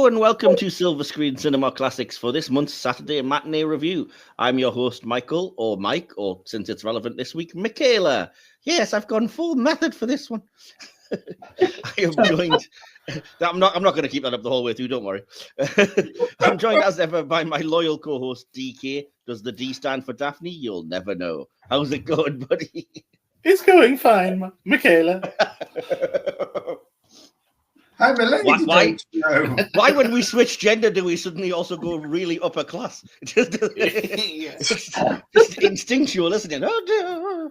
Hello and welcome to Silver Screen Cinema Classics for this month's Saturday matinee review. I'm your host, Michael, or Mike, or since it's relevant this week, Michaela. Yes, I've gone full method for this one. I am joined. I'm not going to keep that up the whole way through. Don't worry. I'm joined as ever by my loyal co-host DK. Does the D stand for Daphne? You'll never know. How's it going, buddy? It's going fine, Michaela. I'm a lady. Why, when we switch gender, do we suddenly also go really upper class? Just instinctual, isn't it? Oh,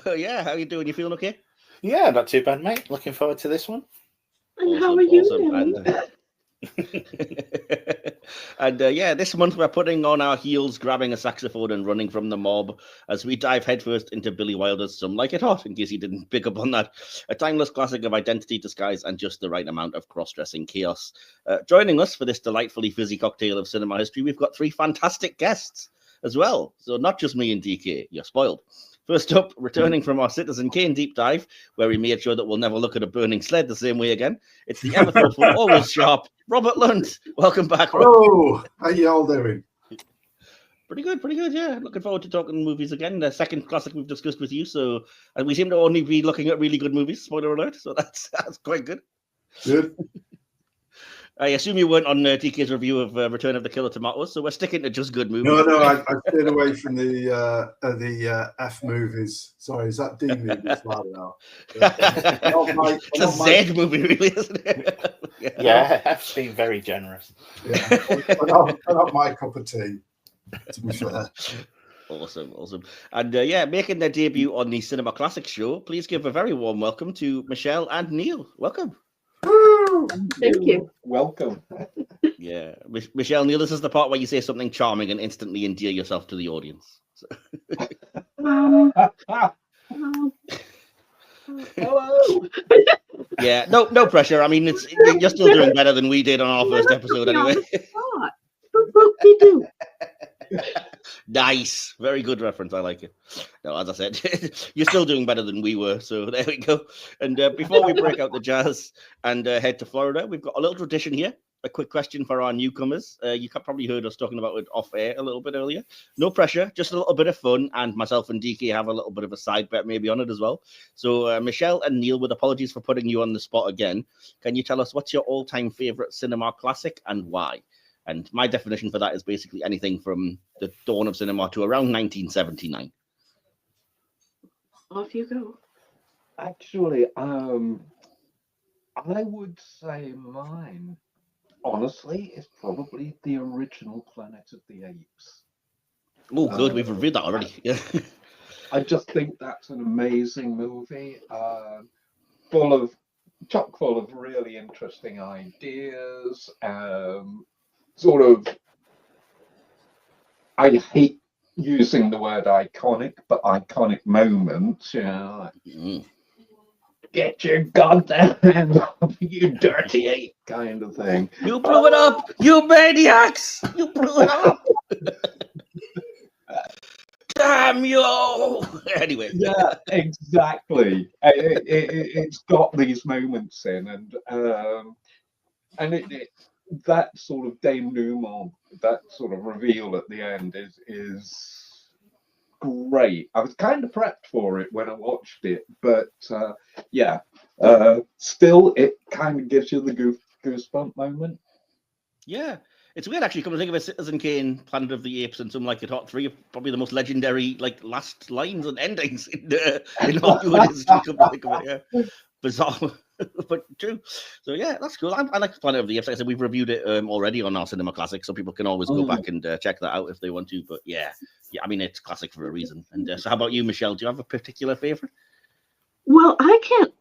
so, yeah, how you doing? You feeling okay? Yeah, not too bad, mate. Looking forward to this one. And how are you doing? And yeah, this month we're putting on our heels, grabbing a saxophone and running from the mob as we dive headfirst into Billy Wilder's Some Like It Hot, in case you didn't pick up on that. A timeless classic of identity, disguise, and just the right amount of cross-dressing chaos. Joining us for this delightfully fizzy cocktail of cinema history, we've got three fantastic guests as well. So not just me and DK, you're spoiled. First up, returning from our Citizen Kane deep dive, where we made sure that we'll never look at a burning sled the same way again. It's the ever thoughtful, always sharp, Robert Lunt. Welcome back, Rob. Oh, how you all doing? Pretty good, yeah. Looking forward to talking movies again. The second classic we've discussed with you, so and we seem to only be looking at really good movies, spoiler alert, so that's quite good. Good. I assume you weren't on DK's review of Return of the Killer Tomatoes, so we're sticking to just good movies. No, I stayed away from the F movies. Sorry, is that D movies? Now? It's a Z movie, really, isn't it? Yeah, F's been very generous. Yeah, not my cup of tea, to be fair. Awesome. And yeah, making their debut on the Cinema Classics show, please give a very warm welcome to Michelle and Neil. Welcome. Thank you. Welcome. Yeah, Michelle, Neil, this is the part where you say something charming and instantly endear yourself to the audience. So. Hello. Yeah, no pressure. I mean, you're still doing better than we did on our first episode, anyway. Nice, very good reference. I like it. No, as I said, you're still doing better than we were. So there we go. And before we break out the jazz and head to Florida, we've got a little tradition here. A quick question for our newcomers. You probably heard us talking about it off air a little bit earlier. No pressure, just a little bit of fun. And myself and DK have a little bit of a side bet maybe on it as well. So Michelle and Neil, with apologies for putting you on the spot again, can you tell us what's your all-time favorite cinema classic and why? And my definition for that is basically anything from the dawn of cinema to around 1979. Off you go. Actually, I would say mine, honestly, is probably the original Planet of the Apes. Oh, good. We've reviewed that already. Yeah. I just think that's an amazing movie, chock full of really interesting ideas. Sort of, I hate using the word iconic, but iconic moments, you know, like, get your goddamn hands off, you dirty ape, kind of thing. You blew it up, you maniacs! You blew it up! Damn you! Anyway. Yeah, exactly. It's got these moments in, and it that sort of denouement, that sort of reveal at the end is great. I was kind of prepped for it when I watched it, but still it kind of gives you the goosebump moment. Yeah, it's weird actually. Come to think of it, Citizen Kane, Planet of the Apes, and Some Like It Hot 3 are probably the most legendary last lines and endings in Hollywood history. Come to think of it, yeah. Bizarre, but true. So yeah, that's cool. I like Planet of the Apes. Like I said, we've reviewed it already on our Cinema Classic, so people can always go back and check that out if they want to. But yeah, I mean, it's classic for a reason. And so, how about you, Michelle? Do you have a particular favorite? Well, I can't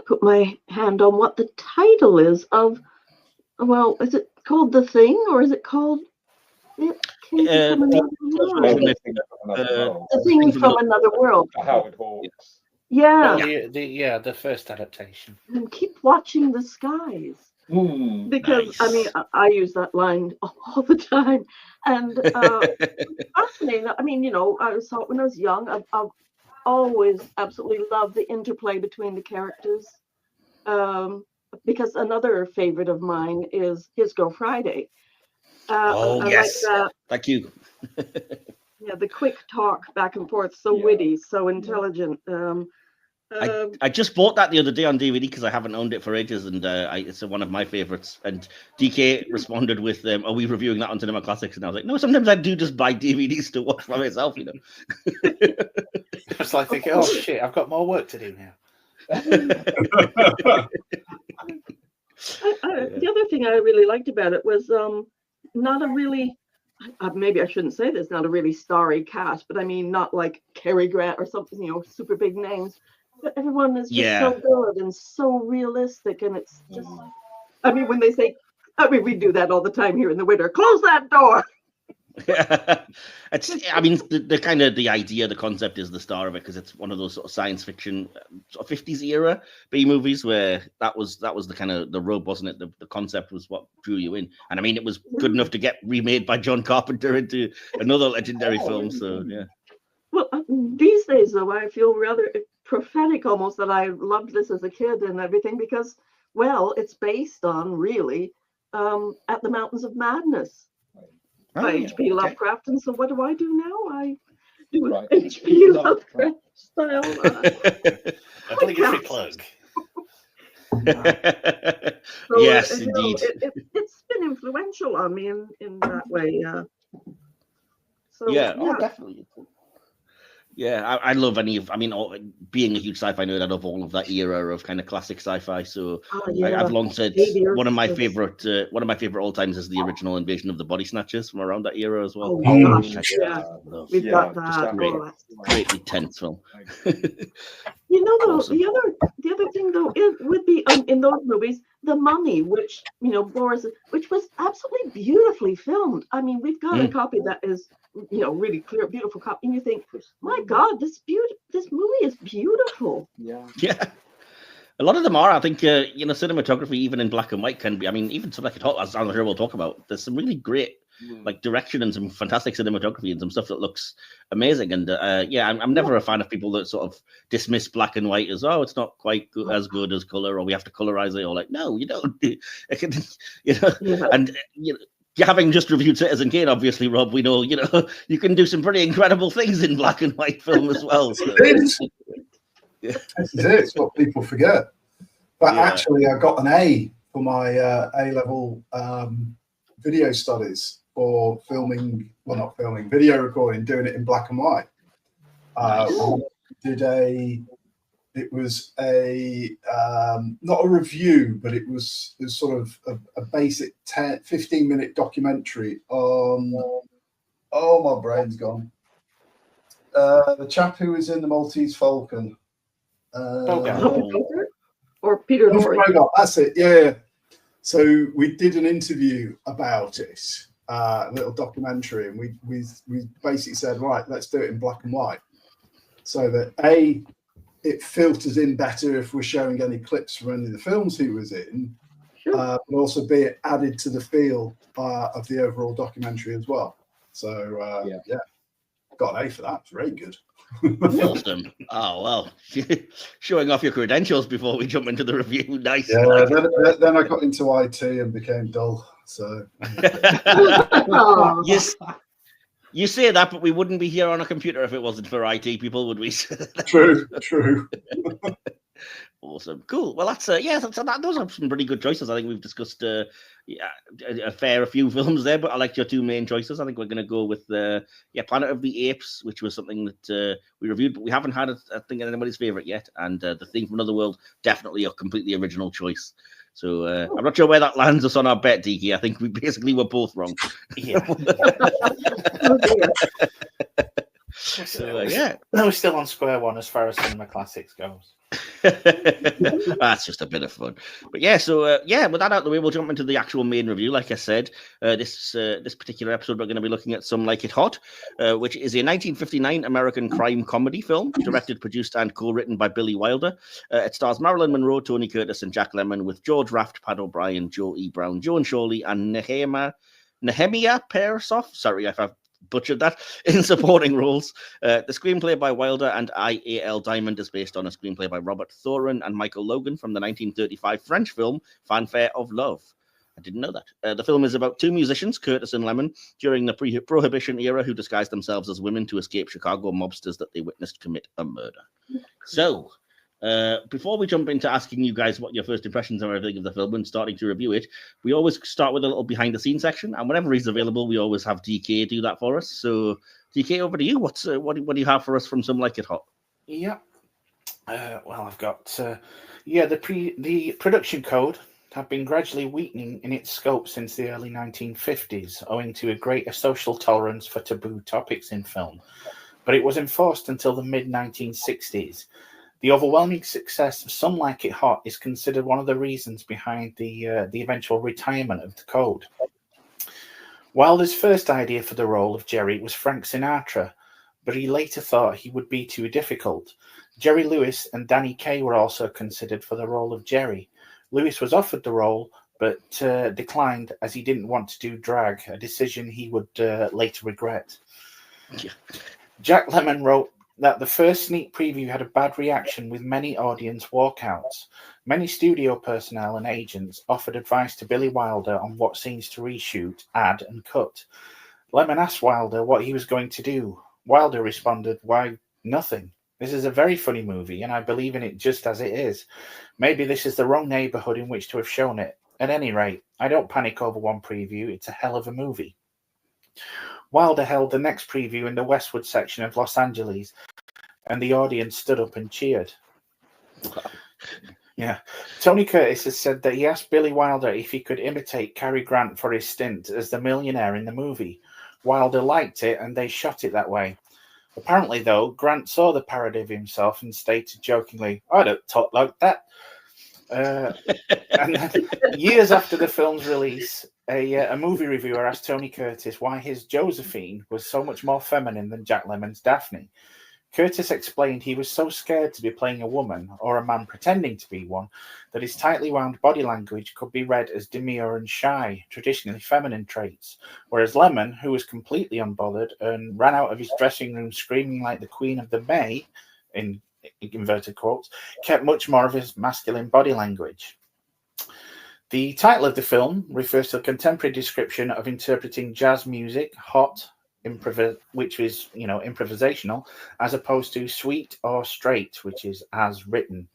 put my hand on what the title is of. Well, is it called The Thing or is it called The Thing from Another World? Howard Hawks. Yeah. The first adaptation. And keep watching the skies. Because nice. I mean, I use that line all the time, and fascinating. I mean, you know, I saw it when I was young. I've always absolutely loved the interplay between the characters. because another favorite of mine is His Girl Friday. I yes. like Thank you. yeah, the quick talk back and forth, so witty, so intelligent. I just bought that the other day on DVD because I haven't owned it for ages, and it's one of my favorites. And DK responded with, "Are we reviewing that on Cinema Classics?" And I was like, "No, sometimes I do just buy DVDs to watch by myself, you know." It's like thinking, oh shit, I've got more work to do now. The other thing I really liked about it was not a really, maybe I shouldn't say this, not a really starry cast, but I mean, not like Cary Grant or something, you know, super big names. But everyone is just so good and so realistic, and it's just, I mean, when they say, I mean, we do that all the time here in the winter, close that door. It's, I mean, the kind of the idea, the concept is the star of it, because it's one of those sort of science fiction sort of 50s era B movies where that was the kind of the rub, wasn't it? The concept was what drew you in, and I mean, it was good enough to get remade by John Carpenter into another legendary film. So yeah. Well, these days though, I feel rather prophetic almost that I loved this as a kid and everything, because, well, it's based on really At the Mountains of Madness by H.P. Lovecraft. And so what do I do now? I do H.P. Lovecraft style. Obligatory plug. So, yes, indeed. indeed. It's been influential on me in that way. So, yeah, oh, definitely. Yeah, I love being a huge sci-fi nerd, I love all of that era of kind of classic sci-fi. So I've long said one of my favorite all times is the original Invasion of the Body Snatchers from around that era as well. Oh gosh, we've got that. Great intense film. You know, though, awesome. the other thing though, it would be in those movies, The Mummy, which which was absolutely beautifully filmed. I mean, we've got a copy that is, really clear, beautiful copy, and you think, my God, this movie is beautiful. Yeah. A lot of them are. I think cinematography, even in black and white, can be. I mean, even something like as I'm sure we'll talk about, there's some really great like direction and some fantastic cinematography and some stuff that looks amazing. And I'm never a fan of people that sort of dismiss black and white as, oh, it's not quite as good as color, or we have to colorize it, or like, no, you don't. And having just reviewed Citizen Kane, obviously, Rob, we know you can do some pretty incredible things in black and white film as well. So. This is it. It's what people forget. But actually, I got an A for my A-level video studies for video recording, doing it in black and white. It was not a review, but it was sort of a basic 15-minute documentary on, my brain's gone. The chap who was in the Maltese Falcon. Or Peter Lorre. That's it, yeah. So we did an interview about it, a little documentary, and we basically said, right, let's do it in black and white, so that it filters in better if we're showing any clips from any of the films he was in, but also be it added to the feel of the overall documentary as well. So got an A for that. It's very good. Awesome. Oh well, showing off your credentials before we jump into the review. Nice. Yeah. Then I got into IT and became dull. So. Yes. You say that, but we wouldn't be here on a computer if it wasn't for IT people, would we? True. Awesome. Cool. Well, that's those are some pretty good choices. I think we've discussed a few films there, but I liked your two main choices. I think we're going to go with Planet of the Apes, which was something that we reviewed, but we haven't had I think anybody's favorite yet. And The Thing from Another World, definitely a completely original choice. So I'm not sure where that lands us on our bet, Diki. I think we basically were both wrong. Yeah. We're still on square one as far as Cinema Classics goes. That's just a bit of fun. But with that out of the way, we'll jump into the actual main review. Like I said, this particular episode, we're going to be looking at Some Like It Hot, which is a 1959 American crime comedy film, directed, produced, and co-written by Billy Wilder. It stars Marilyn Monroe, Tony Curtis, and Jack Lemmon, with George Raft, Pat O'Brien, Joe E. Brown, Joan Shawley, and Nehemiah Persoff. Sorry if I've butchered that. In supporting roles, the screenplay by Wilder and I.A.L. Diamond is based on a screenplay by Robert Thorin and Michael Logan from the 1935 French film Fanfare of Love. I didn't know that. The film is about two musicians, Curtis and Lemmon, during the Prohibition era, who disguised themselves as women to escape Chicago mobsters that they witnessed commit a murder. So, before we jump into asking you guys what your first impressions are of the film and starting to review it, we always start with a little behind-the-scenes section, and whenever he's available, we always have DK do that for us. So, DK, over to you. What do you have for us from Some Like It Hot? Yeah. Well, I've got the production code have been gradually weakening in its scope since the early 1950s, owing to a greater social tolerance for taboo topics in film. But it was enforced until the mid-1960s. The overwhelming success of Some Like It Hot is considered one of the reasons behind the eventual retirement of the code. Wilder's first idea for the role of Jerry was Frank Sinatra, but he later thought he would be too difficult. Jerry Lewis and Danny Kaye were also considered for the role of Jerry. Lewis was offered the role, but declined as he didn't want to do drag, a decision he would later regret. Yeah. Jack Lemmon wrote that the first sneak preview had a bad reaction with many audience walkouts. Many studio personnel and agents offered advice to Billy Wilder on what scenes to reshoot, add, and cut. Lemmon asked Wilder what he was going to do. Wilder responded, "Why, nothing. This is a very funny movie, and I believe in it just as it is. Maybe this is the wrong neighborhood in which to have shown it. At any rate, I don't panic over one preview. It's a hell of a movie." Wilder held the next preview in the Westwood section of Los Angeles, and the audience stood up and cheered. Yeah. Tony Curtis has said that he asked Billy Wilder if he could imitate Cary Grant for his stint as the millionaire in the movie. Wilder liked it, and they shot it that way. Apparently, though, Grant saw the parody of himself and stated jokingly, "I don't talk like that." And then, years after the film's release, a movie reviewer asked Tony Curtis why his Josephine was so much more feminine than Jack Lemmon's Daphne. Curtis explained he was so scared to be playing a woman, or a man pretending to be one, that his tightly wound body language could be read as demure and shy, traditionally feminine traits, whereas Lemmon, who was completely unbothered and ran out of his dressing room screaming like the Queen of the May, in inverted quotes, kept much more of his masculine body language. The title of the film refers to a contemporary description of interpreting jazz music, hot, which is, improvisational, as opposed to sweet or straight, which is as written.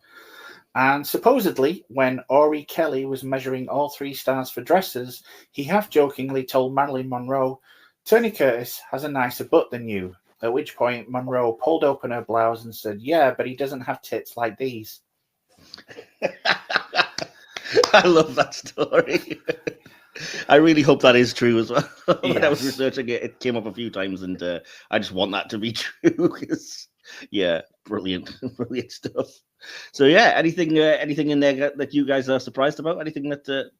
And supposedly, when Ori Kelly was measuring all 3 stars for dresses, he half-jokingly told Marilyn Monroe, "Tony Curtis has a nicer butt than you," at which point Monroe pulled open her blouse and said, "Yeah, but he doesn't have tits like these." I love that story. I really hope that is true as well. When I was Yes. researching it, it came up a few times, and I just want that to be true. Yeah, brilliant, brilliant stuff. So yeah, anything in there that you guys are surprised about? Anything that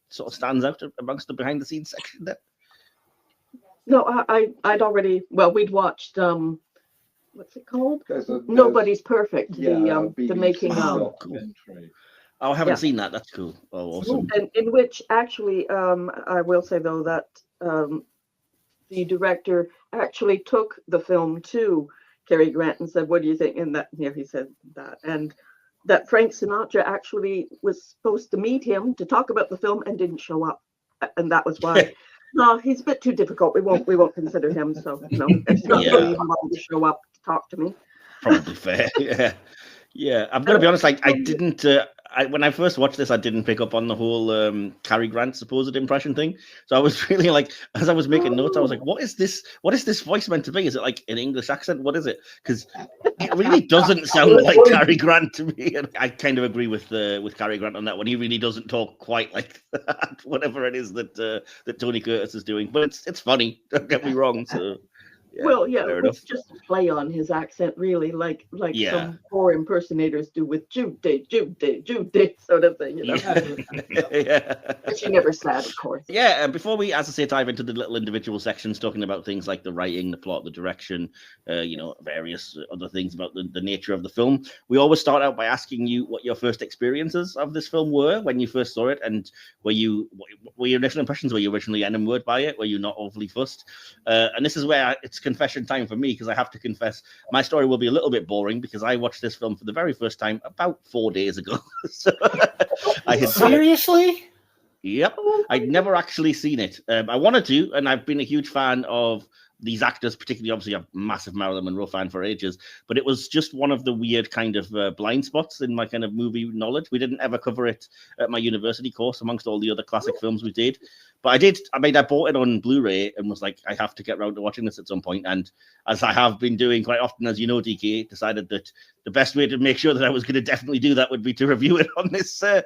sort of stands out amongst the behind the scenes section there? No, I'd already, we'd watched what's it called? There's Nobody's Perfect. yeah, The BBC making of. documentary. Oh, I haven't Yeah. seen that. That's cool. Oh, awesome. And in which actually, I will say though that the director actually took the film to Cary Grant and said, "What do you think?" And that, he said that, and that Frank Sinatra actually was supposed to meet him to talk about the film and didn't show up, and that was why. No, he's a bit too difficult. We won't consider him. So it's not really even allowed to show up to talk to me. Probably fair. Yeah. I'm gonna be honest. I didn't. When I first watched this, I didn't pick up on the whole Cary Grant supposed impression thing. So I was really like, as I was making notes, I was like, what is this? What is this voice meant to be? Is it like an English accent? What is it? Because it really doesn't sound like Cary Grant to me. And I kind of agree with Cary Grant on that one. He really doesn't talk quite like that, whatever it is that Tony Curtis is doing. But it's funny. Don't get me wrong. So Well, yeah, fair it enough. was just a play on his accent, really, like Yeah. some poor impersonators do with Judy, Judy, Judy, sort of thing, you know. Yeah. But she never said, of course. Yeah, and before we, as I say, dive into the little individual sections, talking about things like the writing, the plot, the direction, various other things about the nature of the film, we always start out by asking you what your first experiences of this film were when you first saw it, and were your initial impressions? Were you originally enamored by it? Were you not overly fussed? And this is where it's confession time for me, because I have to confess my story will be a little bit boring because I watched this film for the very first time about 4 days ago. So I had Seriously? Yep, I'd never actually seen it. I wanted to, and I've been a huge fan of these actors, particularly, obviously, I'm a massive Marilyn Monroe fan for ages, but it was just one of the weird kind of blind spots in my kind of movie knowledge. We didn't ever cover it at my university course amongst all the other classic films we did. But I did. I mean, I bought it on Blu-ray and was like, I have to get around to watching this at some point. And as I have been doing quite often, as you know, DK, decided that the best way to make sure that I was going to definitely do that would be to review it on this here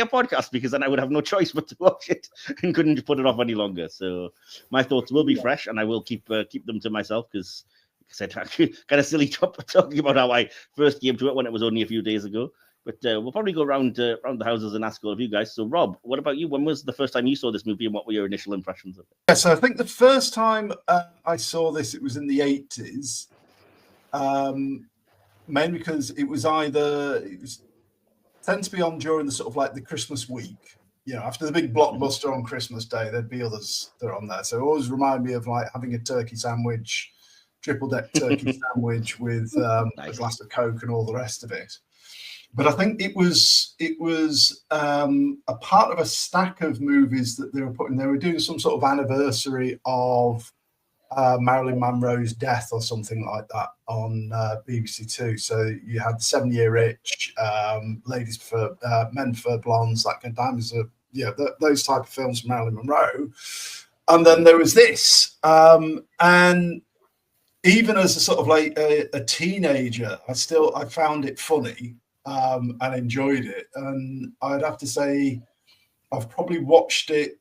podcast, because then I would have no choice but to watch it and couldn't put it off any longer. So my thoughts will be fresh, and I will keep them to myself, because like I said, kind of silly talking about how I first came to it when it was only a few days ago. But we'll probably go around the houses and ask all of you guys. So, Rob, what about you? When was the first time you saw this movie, and what were your initial impressions of it? Yeah, so I think the first time I saw this, it was in the 80s, mainly because it tend to be on during the sort of like the Christmas week. You know, after the big blockbuster on Christmas Day, there'd be others that are on there. So it always reminded me of like having a turkey sandwich, triple-deck turkey sandwich with a glass of Coke and all the rest of it. But I think it was a part of a stack of movies that they were putting. They were doing some sort of anniversary of Marilyn Monroe's death or something like that on BBC Two. So you had 7 Year Itch, Ladies Prefer, Men Prefer Blondes, that kind of diamonds, those type of films from Marilyn Monroe. And then there was this, and even as a sort of like a teenager, I found it funny. And enjoyed it, and I'd have to say I've probably watched it,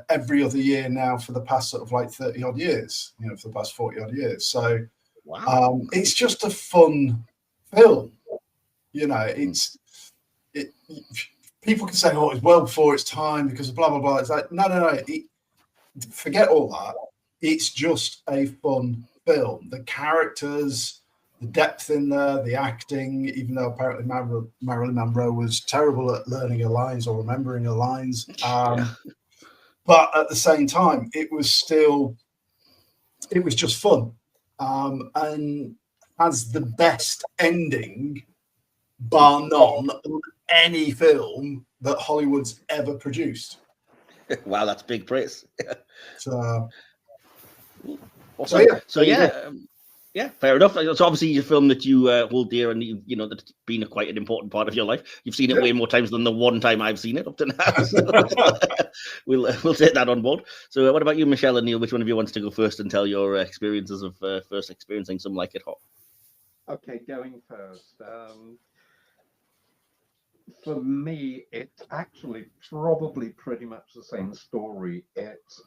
every other year now for the past sort of like 30 odd years, for the past 40 odd years. So wow. It's just a fun film. People can say, oh, it's well before its time because of blah blah blah. It's like no. Forget all that. It's just a fun film. The characters, the depth in there, the acting, even though apparently Marilyn Monroe was terrible at learning her lines or remembering her lines. But at the same time, it was just fun. And has the best ending, bar none, on any film that Hollywood's ever produced. Wow, that's big praise. So yeah, fair enough. It's obviously a film that you hold dear, and that's been quite an important part of your life. You've seen it way more times than the one time I've seen it up to now. So we'll take that on board. So, what about you, Michelle and Neil? Which one of you wants to go first and tell your experiences of first experiencing Some Like It Hot? Okay, going first. For me, it's actually probably pretty much the same story. It's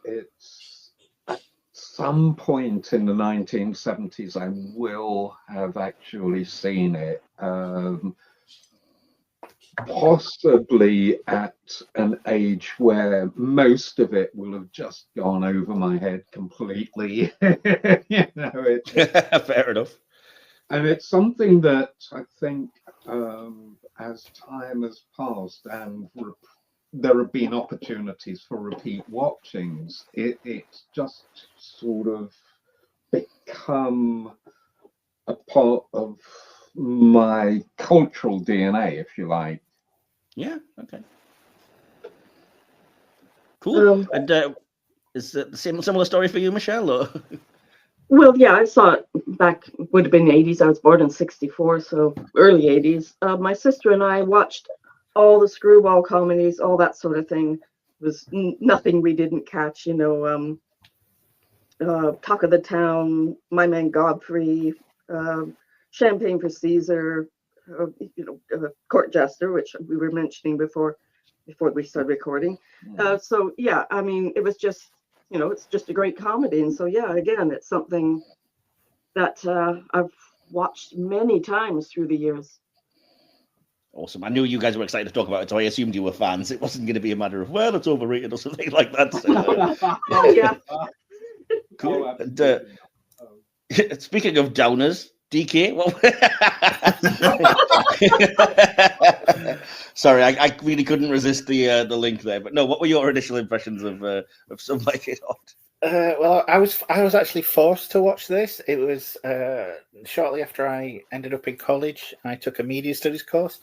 some point in the 1970s, I will have actually seen it, possibly at an age where most of it will have just gone over my head completely. Fair enough. And it's something that I think as time has passed and there have been opportunities for repeat watchings, it's just sort of become a part of my cultural DNA, if you like. Yeah, okay. Cool. And is it the similar story for you, Michelle? Or? Well, yeah, I saw it back, would have been the 80s. I was born in 64, so early 80s. My sister and I watched all the screwball comedies, all that sort of thing. It was nothing we didn't catch, Talk of the Town, My Man Godfrey, Champagne for Caesar, Court Jester, which we were mentioning before we started recording. So yeah, I mean, it was just it's just a great comedy. And so, yeah, again, it's something that I've watched many times through the years. Awesome. I knew you guys were excited to talk about it, so I assumed you were fans. It wasn't going to be a matter of, well, it's overrated or something like that. So, Oh, yeah. cool. Oh, And, absolutely. speaking of downers, DK, sorry, I really couldn't resist the link there. But no, what were your initial impressions of Some Like It Hot? Well, I was actually forced to watch this. It was shortly after I ended up in college. I took a media studies course,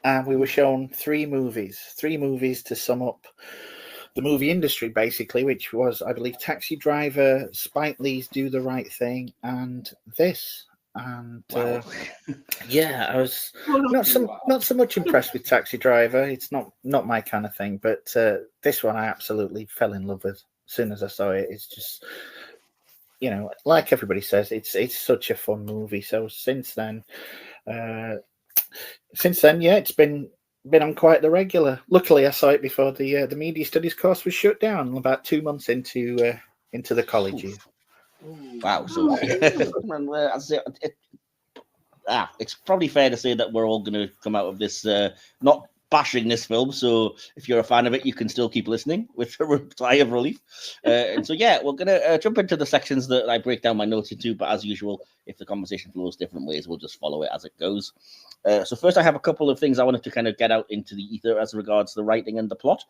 and we were shown three movies to sum up the movie industry, basically, which was, I believe, Taxi Driver, Spike Lee's Do the Right Thing, and this. And Wow. yeah, I was not so much impressed with Taxi Driver. It's not my kind of thing, but this one I absolutely fell in love with. As soon as I saw it, it's just, like everybody says, it's such a fun movie. So since then, yeah, it's been on quite the regular. Luckily, I saw it before the media studies course was shut down, about 2 months into the college year. Wow. So, it's probably fair to say that we're all going to come out of this not bashing this film. So if you're a fan of it, you can still keep listening with a reply of relief. And so, yeah, we're going to jump into the sections that I break down my notes into. But as usual, if the conversation flows different ways, we'll just follow it as it goes. So first, I have a couple of things I wanted to kind of get out into the ether as regards the writing and the plot,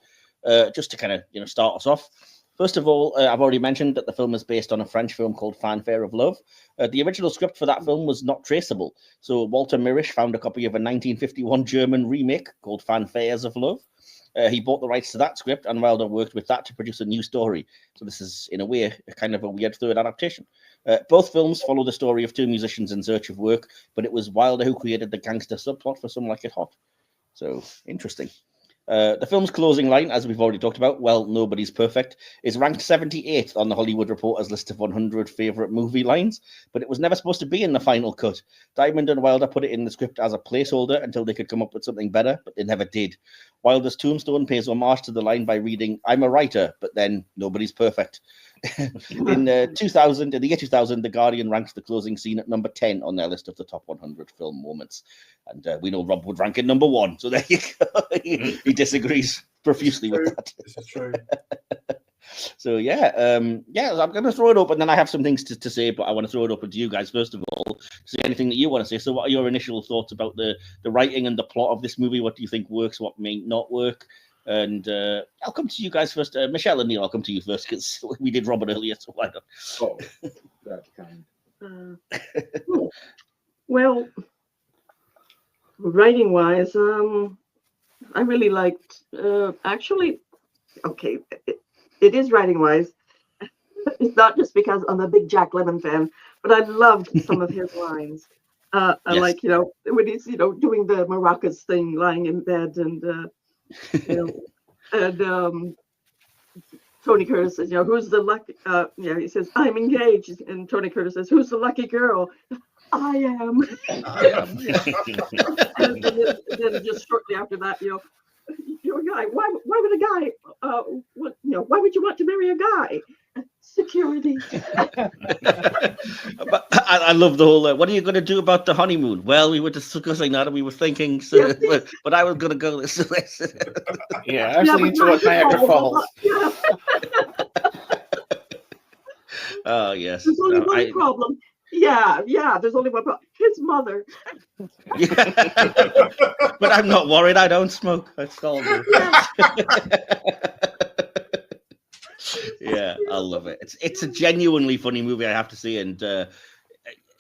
just to kind of, start us off. First of all, I've already mentioned that the film is based on a French film called Fanfare of Love. The original script for that film was not traceable. So Walter Mirisch found a copy of a 1951 German remake called Fanfares of Love. He bought the rights to that script, and Wilder worked with that to produce a new story. So this is, in a way, kind of a weird third adaptation. Both films follow the story of two musicians in search of work, but it was Wilder who created the gangster subplot for Some Like It Hot. So, interesting. The film's closing line, as we've already talked about, well, nobody's perfect, is ranked 78th on the Hollywood Reporter's list of 100 favourite movie lines, but it was never supposed to be in the final cut. Diamond and Wilder put it in the script as a placeholder until they could come up with something better, but they never did. Wilder's tombstone pays homage to the line by reading, "I'm a writer, but then nobody's perfect." In the year 2000, The Guardian ranks the closing scene at number 10 on their list of the top 100 film moments. And we know Rob would rank it number 1. So there you go. He disagrees profusely with that. This is true. So, yeah, I'm going to throw it open. Then I have some things to say, but I want to throw it open to you guys, first of all, to say anything that you want to say. So what are your initial thoughts about the writing and the plot of this movie? What do you think works? What may not work? And I'll come to you guys first. Michelle and Neil, I'll come to you first because we did Robert earlier, so why not? Oh, that's kind. Well, writing-wise, I really liked. Actually, okay, it is writing-wise. It's not just because I'm a big Jack Lemmon fan, but I loved some of his lines. I like, when he's, doing the maracas thing, lying in bed, and and Tony Curtis says, who's the lucky? He says, "I'm engaged," and Tony Curtis says, "Who's the lucky girl?" "I am." and then just shortly after that, you're a guy. Why would a guy? Why would you want to marry a guy? Security. But I love the whole. What are you going to do about the honeymoon? Well, we were discussing that, and we were thinking. So, but I was going to go this. Yeah, I was leaning towards Niagara Falls. Oh yes. There's only one problem. Yeah. There's only one problem. His mother. Yeah. But I'm not worried. I don't smoke. That's all. Yeah, I love it. It's a genuinely funny movie, I have to say, and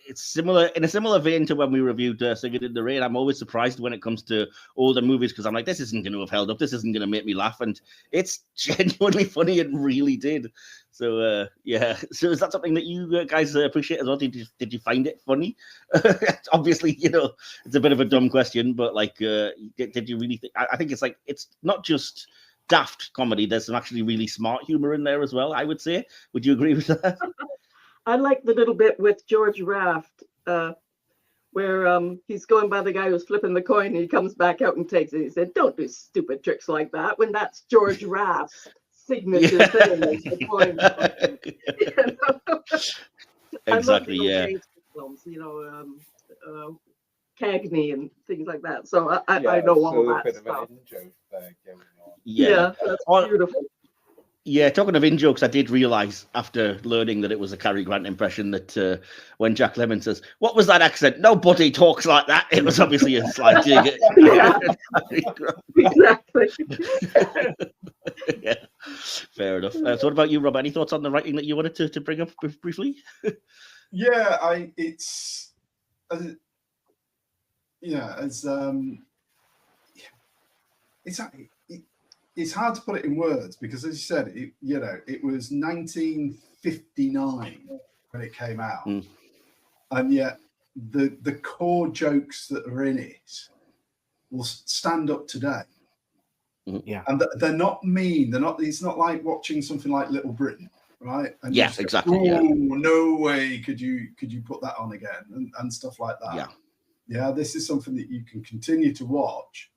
it's similar in a similar vein to when we reviewed Singing in the Rain. I'm always surprised when it comes to older movies because I'm like, this isn't going to have held up. This isn't going to make me laugh, and it's genuinely funny. It really did. So yeah. So is that something that you guys appreciate as well? Did you find it funny? Obviously, it's a bit of a dumb question, but like, did you really think? I think it's not just daft comedy. There's some actually really smart humor in there as well, I would say. Would you agree with that? I like the little bit with George Raft where he's going by the guy who's flipping the coin and he comes back out and takes it. He said, "Don't do stupid tricks like that," when that's George Raft's signature thing. Is the point. You know? Exactly. I love Yeah. gangster films, Cagney and things like that. So I Yeah, know so all a that bit of an stuff. in-joke there going on. Yeah. That's Oh, beautiful. yeah, talking of in-jokes, I did realise after learning that it was a Cary Grant impression that when Jack Lemmon says, "What was that accent? Nobody talks like that." It was obviously a slight dig at Yeah. Cary Grant. Exactly. Yeah, fair enough. So what about you, Rob? Any thoughts on the writing that you wanted to bring up briefly? Yeah, it's it's hard to put it in words because, as you said, it was 1959 when it came out, and yet the core jokes that are in it will stand up today. Yeah, and they're not mean. They're not. It's not like watching something like Little Britain, right? And Yeah, exactly. Oh, no way could you put that on again and stuff like that. Yeah. This is something that you can continue to watch,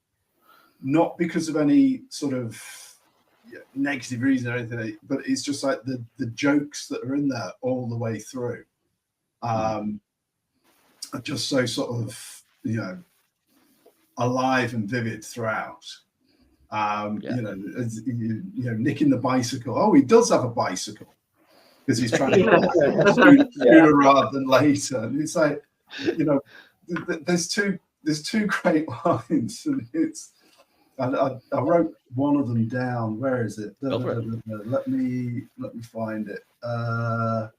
not because of any sort of negative reason or anything, but it's just like the jokes that are in there all the way through are just so sort of alive and vivid throughout. Nicking the bicycle. Oh, he does have a bicycle because he's trying to get sooner rather than later. And it's like, there's two great lines, and I wrote one of them down. Where is it? Let me find it. And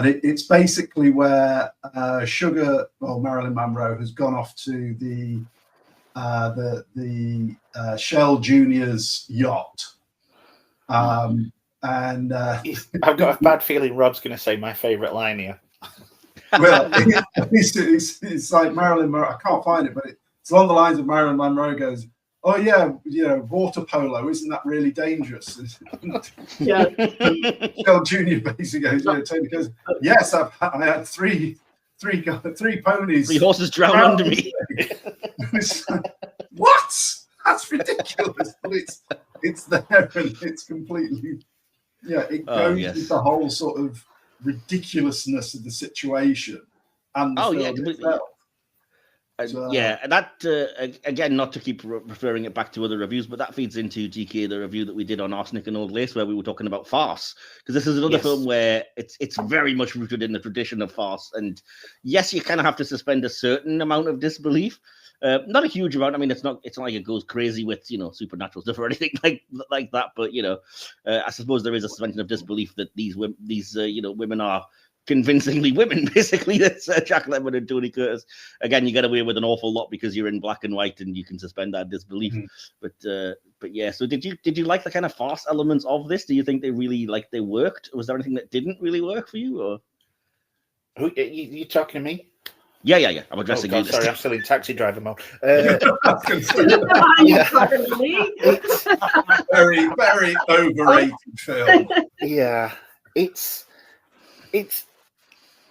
it's basically where Marilyn Monroe has gone off to the Shell Junior's yacht, and I've got a bad feeling Rob's going to say my favourite line here. Well, it's like Marilyn Monroe. I can't find it, but it's along the lines of Marilyn Monroe goes, "Oh yeah, water polo, isn't that really dangerous?" Yeah. Shell Junior basically goes, Tony goes, "Yes, I had three ponies, 3 horses drowned under me." What? That's ridiculous. But it's there, and it's completely it goes with the whole sort of ridiculousness of the situation and the film itself. And that again, not to keep referring it back to other reviews, but that feeds into GK, the review that we did on Arsenic and Old Lace, where we were talking about farce, because this is another film where it's very much rooted in the tradition of farce, and yes, you kind of have to suspend a certain amount of disbelief. Not a huge amount. I mean, it's not like it goes crazy with supernatural stuff or anything like that. But I suppose there is a suspension of disbelief that these women are convincingly women. Basically, that's Jack Lemmon and Tony Curtis. Again, you get away with an awful lot because you're in black and white and you can suspend that disbelief. But yeah. So did you like the kind of farce elements of this? Do you think they really they worked? Was there anything that didn't really work for you? Or who you talking to me? Yeah. I'm addressing you. Sorry, I'm still in taxi driver mode. Very, very overrated film. Yeah, it's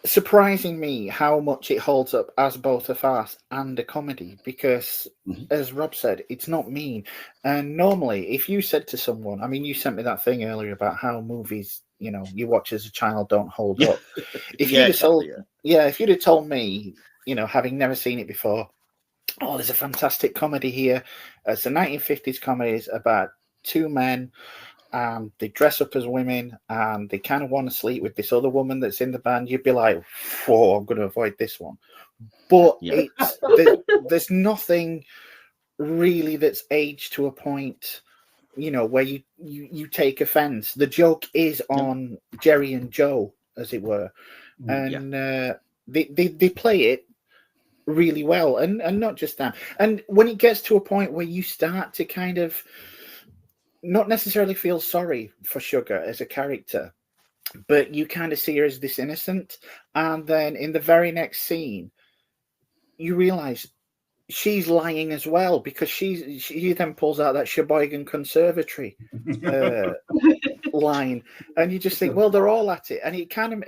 surprising me how much it holds up as both a farce and a comedy, because as Rob said, it's not mean. And normally, if you said to someone, I mean, you sent me that thing earlier about how movies you watch as a child don't hold up. If you'd have told me, having never seen it before, oh, there's a fantastic comedy here. It's a 1950s comedy about two men, and they dress up as women, and they kind of want to sleep with this other woman that's in the band. You'd be like, whoa, I'm going to avoid this one. But there's nothing really that's aged to a point where you take offense. The joke is on Jerry and Joe, as it were, and they play it really well, and not just that. And when it gets to a point where you start to kind of not necessarily feel sorry for Sugar as a character, but you kind of see her as this innocent, and then in the very next scene you realize she's lying as well, because she then pulls out that Sheboygan Conservatory line, and you just think, well, they're all at it, and it kind of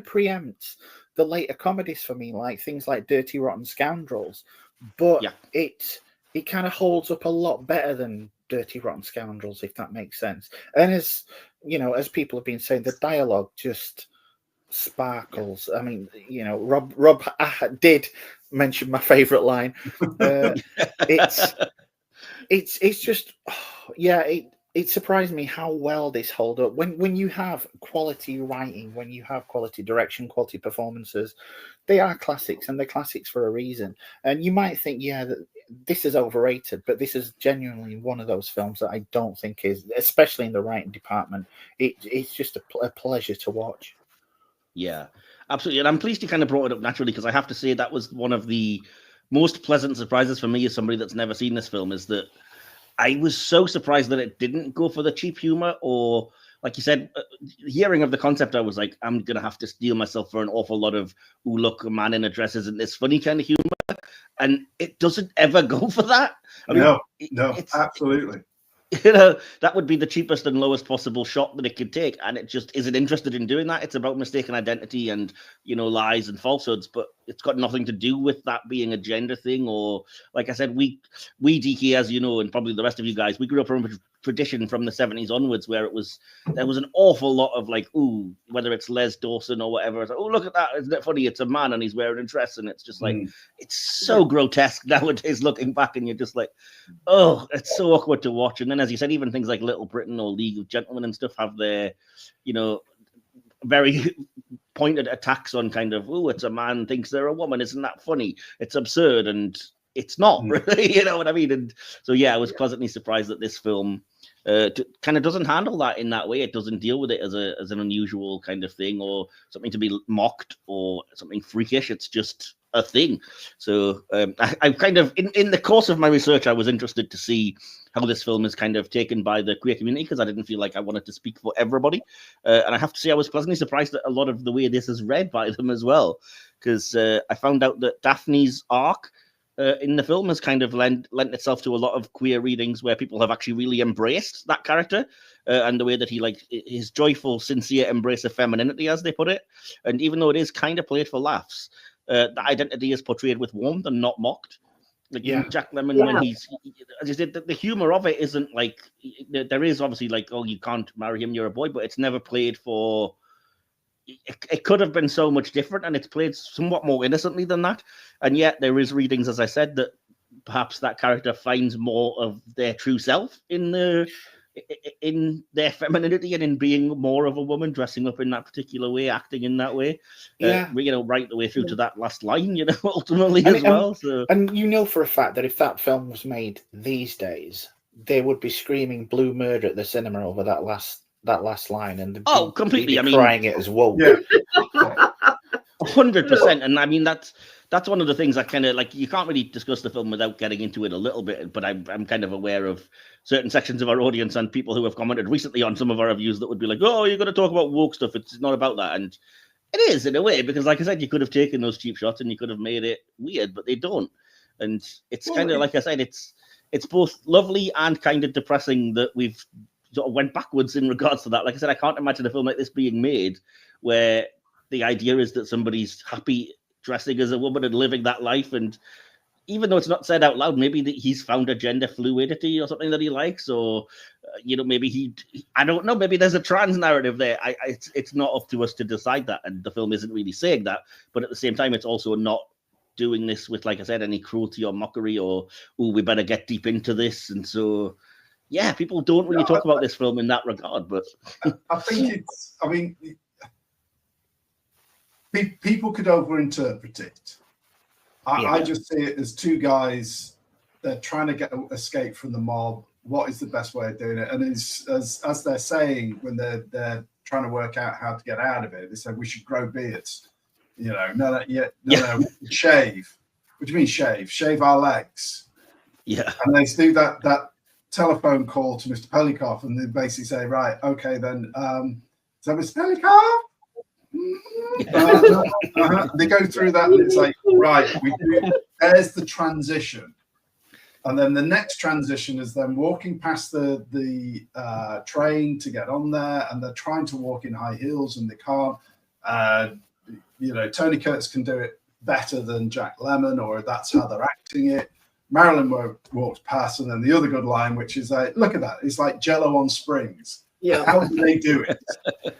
preempts the later comedies for me, like things like Dirty Rotten Scoundrels, but it kind of holds up a lot better than dirty, rotten scoundrels, if that makes sense. And as you know, as people have been saying, the dialogue just sparkles. I mean, you know, Rob did mention my favourite line. It's just, it surprised me how well this held up. When you have quality writing, when you have quality direction, quality performances, they are classics, and they're classics for a reason. And you might think, that this is overrated, but this is genuinely one of those films that I don't think is, especially in the writing department, it's just a pleasure to watch. Yeah, absolutely. And I'm pleased you kind of brought it up naturally, because I have to say that was one of the most pleasant surprises for me as somebody that's never seen this film, is that I was so surprised that it didn't go for the cheap humor, or like you said, hearing of the concept, I was like, I'm going to have to steel myself for an awful lot of, ooh, look, a man in a dress isn't this funny kind of humor. And it doesn't ever go for that. I mean, no, absolutely. You know, that would be the cheapest and lowest possible shot that it could take, and it just isn't interested in doing that. It's about mistaken identity and, you know, lies and falsehoods, but it's got nothing to do with that being a gender thing. Or, like I said, we DK, as you know, and probably the rest of you guys, we grew up from a tradition from the 70s onwards where there was an awful lot of like, ooh, whether it's Les Dawson or whatever, it's like, oh, look at that, isn't it funny? It's a man and he's wearing a dress, and it's just like, it's so grotesque nowadays looking back, and you're just like, oh, it's so awkward to watch. And then, as you said, even things like Little Britain or League of Gentlemen and stuff have their, you know, very pointed attacks on kind of, oh, it's a man thinks they're a woman, isn't that funny? It's absurd, and it's not really, you know what I mean? And so, I was pleasantly surprised that this film kind of doesn't handle that in that way. It doesn't deal with it as an unusual kind of thing, or something to be mocked, or something freakish. It's just a thing. So I kind of, in the course of my research, I was interested to see how this film is kind of taken by the queer community, because I didn't feel like I wanted to speak for everybody. And I have to say, I was pleasantly surprised at a lot of the way this is read by them as well, because I found out that Daphne's arc in the film has kind of lent itself to a lot of queer readings where people have actually really embraced that character and the way that he, like, his joyful, sincere embrace of femininity, as they put it. And even though it is kind of played for laughs, the identity is portrayed with warmth and not mocked. Like Jack Lemmon, when he's, as you said, the humor of it isn't like, there is obviously like, oh, you can't marry him, you're a boy, but it's never played for. It could have been so much different, and it's played somewhat more innocently than that. And yet there is readings, as I said, that perhaps that character finds more of their true self in their femininity and in being more of a woman, dressing up in that particular way, acting in that way. You know, right the way through to that last line, you know, ultimately as well. So, and you know for a fact that if that film was made these days, they would be screaming blue murder at the cinema over that last line, and completely. I mean, crying it as well. 100%. And I mean, that's one of the things that kind of, like, you can't really discuss the film without getting into it a little bit. But I'm kind of aware of certain sections of our audience and people who have commented recently on some of our reviews that would be like, oh, you're going to talk about woke stuff. It's not about that. And it is, in a way, because, like I said, you could have taken those cheap shots and you could have made it weird, but they don't. And it's kind of, like I said, it's both lovely and kind of depressing that we've sort of went backwards in regards to that. Like I said, I can't imagine a film like this being made where the idea is that somebody's happy dressing as a woman and living that life. And even though it's not said out loud, maybe he's found a gender fluidity or something that he likes, or, you know, maybe I don't know, maybe there's a trans narrative there. It's not up to us to decide that. And the film isn't really saying that. But at the same time, it's also not doing this with, like I said, any cruelty or mockery or, oh, we better get deep into this. And so, people don't really talk about this film in that regard. But I think people could overinterpret it. I just see it as two guys, they're trying to escape from the mob. What is the best way of doing it? And as they're saying, when they're trying to work out how to get out of it, they said we should grow beards. You know, no, shave. What do you mean shave? Shave our legs. Yeah. And they do that telephone call to Mr. Pelikoff, and they basically say, right, okay, then, is that Mr. Pelikoff? They go through that, and it's like, right, there's the transition. And then the next transition is them walking past the train to get on there, and they're trying to walk in high heels, and they can't. You know, Tony Curtis can do it better than Jack Lemmon, or that's how they're acting it. Marilyn walks past, and then the other good line, which is like, look at that, it's like Jello on springs. Yeah. How do they do it?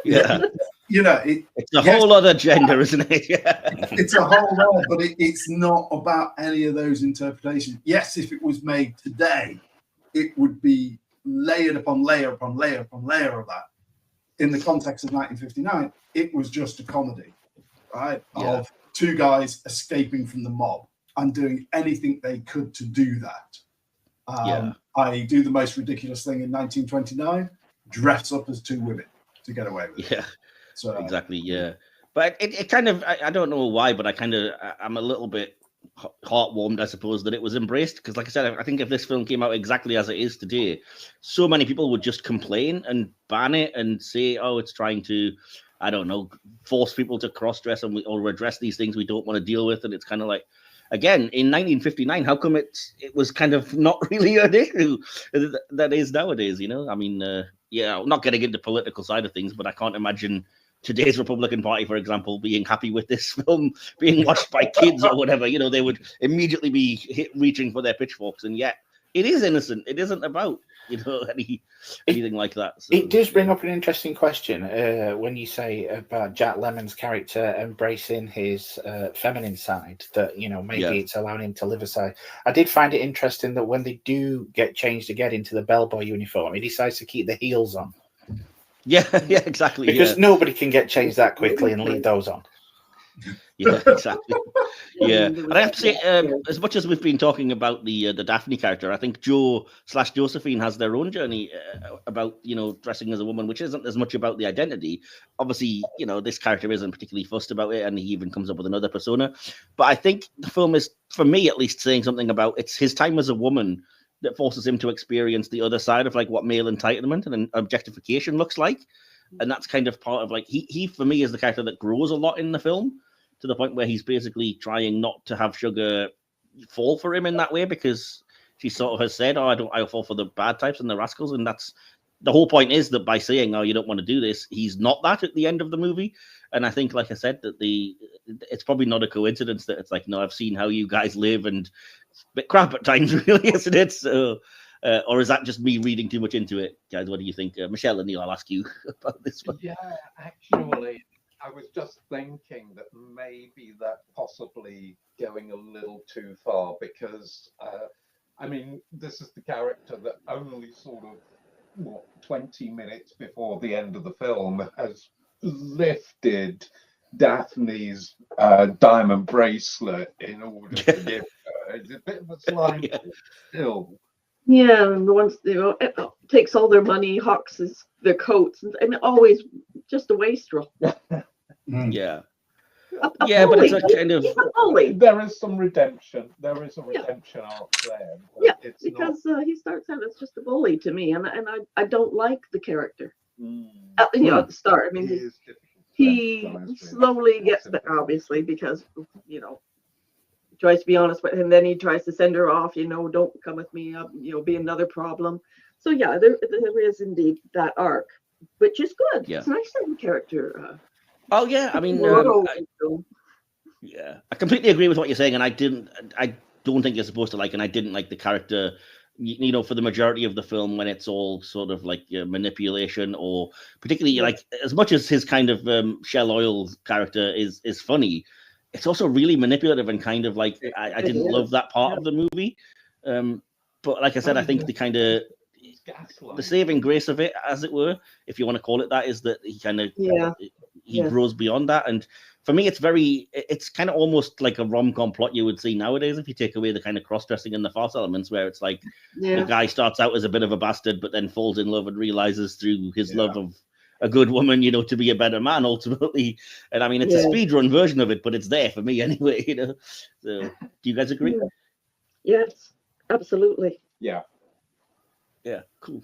Yeah. You know, It's a whole other gender, isn't it? Yeah. it's a whole lot, but it's not about any of those interpretations. Yes, if it was made today, it would be layered upon layer upon layer upon layer of that. In the context of 1959, it was just a comedy, right? Yeah. Of two guys escaping from the mob and doing anything they could to do that. I do the most ridiculous thing in 1929, dress up as two women to get away with it. Yeah. So Exactly. Yeah. But it kind of, I don't know why, but I'm a little bit heartwarmed, I suppose, that it was embraced. Because like I said, I think if this film came out exactly as it is today, so many people would just complain and ban it and say, oh, it's trying to, I don't know, force people to cross-dress or address these things we don't want to deal with. And it's kind of like, again, in 1959, how come it was kind of not really an issue that is nowadays, you know? I mean, yeah, I'm not getting into political side of things, but I can't imagine today's Republican Party, for example, being happy with this film being watched by kids or whatever. You know, they would immediately be reaching for their pitchforks, and yet it is innocent. It isn't about, you know, anything like that. So, it does bring up an interesting question when you say about Jack Lemmon's character embracing his feminine side, that, you know, maybe it's allowing him to live aside. I did find it interesting that when they do get changed again into the bellboy uniform, he decides to keep the heels on. Yeah, exactly. Because nobody can get changed that quickly and leave those on. Yeah, exactly. Yeah, and I have to say, as much as we've been talking about the Daphne character, I think Joe/Josephine has their own journey about, you know, dressing as a woman, which isn't as much about the identity. Obviously, you know, this character isn't particularly fussed about it, and he even comes up with another persona. But I think the film is, for me at least, saying something about it's his time as a woman that forces him to experience the other side of like what male entitlement and objectification looks like. And that's kind of part of like, he for me is the character that grows a lot in the film, to the point where he's basically trying not to have Sugar fall for him in that way, because she sort of has said, oh, I'll fall for the bad types and the rascals. And that's the whole point, is that by saying, oh, you don't want to do this, he's not that at the end of the movie. And I think, like I said, that it's probably not a coincidence that it's like, no, I've seen how you guys live, and it's a bit crap at times, really, isn't it? So, or is that just me reading too much into it? Guys, what do you think? Michelle and Neil, I'll ask you about this one. Yeah, actually, I was just thinking that maybe that possibly going a little too far, because, I mean, this is the character that only sort of, 20 minutes before the end of the film has lifted Daphne's diamond bracelet in order to give her. It's a bit of a slime still. Yeah, and once, you know, it takes all their money, hawks their coats, and always just a wastrel. Yeah. Yeah, but it's a kind of there is some redemption. There is a redemption arc there. Yeah, because he starts out as just a bully to me, and I don't like the character. You know, at the start, I mean, he slowly gets better, obviously, because, you know, he tries to be honest with him, then he tries to send her off. You know, don't come with me. You know, be another problem. So yeah, there is indeed that arc, which is good. Yeah. It's a nice little character. Oh yeah, I mean, yeah, I completely agree with what you're saying, and I don't think you're supposed to like, and I didn't like the character, you know, for the majority of the film, when it's all sort of like manipulation, or particularly like, as much as his kind of Shell Oil character is funny, it's also really manipulative and kind of like, I didn't love that part of the movie. But like I said, I think the kind of the saving grace of it, as it were, if you want to call it that, is that he kind of he grows beyond that. And for me, it's kind of almost like a rom-com plot you would see nowadays, if you take away the kind of cross-dressing and the farce elements, where it's like the guy starts out as a bit of a bastard, but then falls in love and realizes through his love of a good woman, you know, to be a better man ultimately. And I mean, it's a speedrun version of it, but it's there for me anyway, you know. So do you guys agree? Yes, absolutely. Yeah, cool.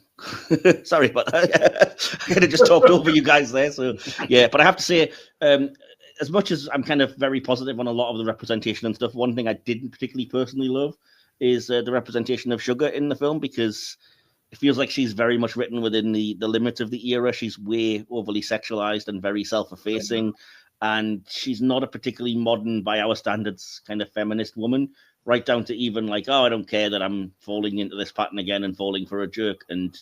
Sorry about that. I could have just talked over you guys there. So yeah, but I have to say, as much as I'm kind of very positive on a lot of the representation and stuff, one thing I didn't particularly personally love is the representation of Sugar in the film, because it feels like she's very much written within the limits of the era. She's way overly sexualized and very self-effacing, and she's not a particularly modern, by our standards, kind of feminist woman. right down to even like, oh, I don't care that I'm falling into this pattern again and falling for a jerk. And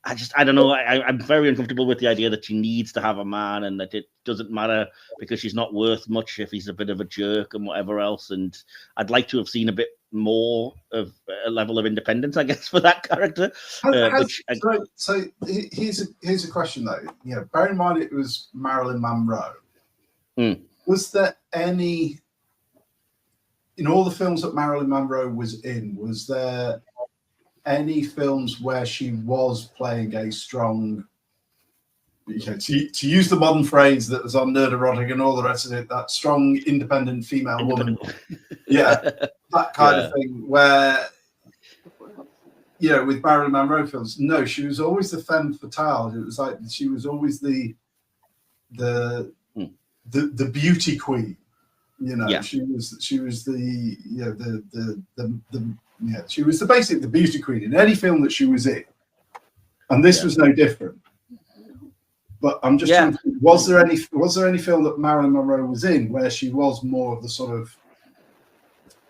I don't know. I'm very uncomfortable with the idea that she needs to have a man and that it doesn't matter because she's not worth much if he's a bit of a jerk and whatever else. And I'd like to have seen a bit more of a level of independence, I guess, for that character. So here's a question though. You know, bear in mind it was Marilyn Monroe. Was there any, in all the films that Marilyn Monroe was in, was there any films where she was playing a strong, you know, to use the modern phrase that was on Nerd Erotic and all the rest of it, that strong, independent female woman? Yeah, that kind of thing where, you know, with Marilyn Monroe films, no, she was always the femme fatale. It was like she was always the beauty queen. You know, she was the, you know, she was basically the beauty queen in any film that she was in, and this was no different. But I'm just trying to think, was there any film that Marilyn Monroe was in where she was more of the sort of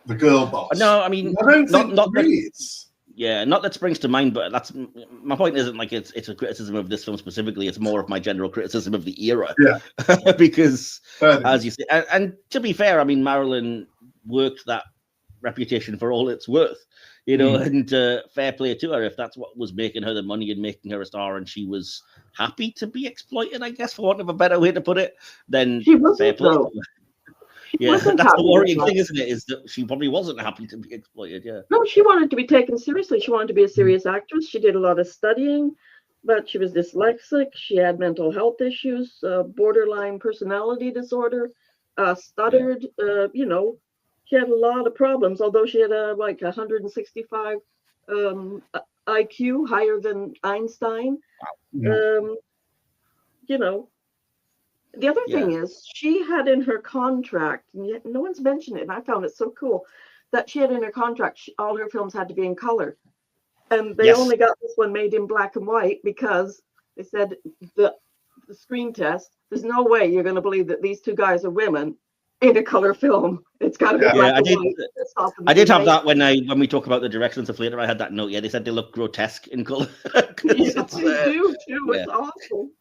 the girl boss? No, I mean, I don't think not really is. Yeah, not that springs to mind, but that's my point. Isn't like it's a criticism of this film specifically. It's more of my general criticism of the era. Yeah, because as you say, and to be fair, I mean, Marilyn worked that reputation for all it's worth, you know, and fair play to her if that's what was making her the money and making her a star, and she was happy to be exploited, I guess, for want of a better way to put it. Then she wasn't, fair play. though. Yeah, that's the worrying thing, isn't it? Is that she probably wasn't happy to be exploited. Yeah. No, she wanted to be taken seriously. She wanted to be a serious actress. She did a lot of studying, but she was dyslexic. She had mental health issues, borderline personality disorder, stuttered. You know, she had a lot of problems. Although she had like 165 IQ, higher than Einstein. Wow. You know. The other thing is she had in her contract, and yet no one's mentioned it, and I found it so cool, that she had in her contract all her films had to be in color. And they only got this one made in black and white because they said the screen test, there's no way you're going to believe that these two guys are women in a color film. It's got to be black and white. I did have that when we talk about the directions of later. I had that note. Yeah, they said they look grotesque in color. They do too. It's awesome.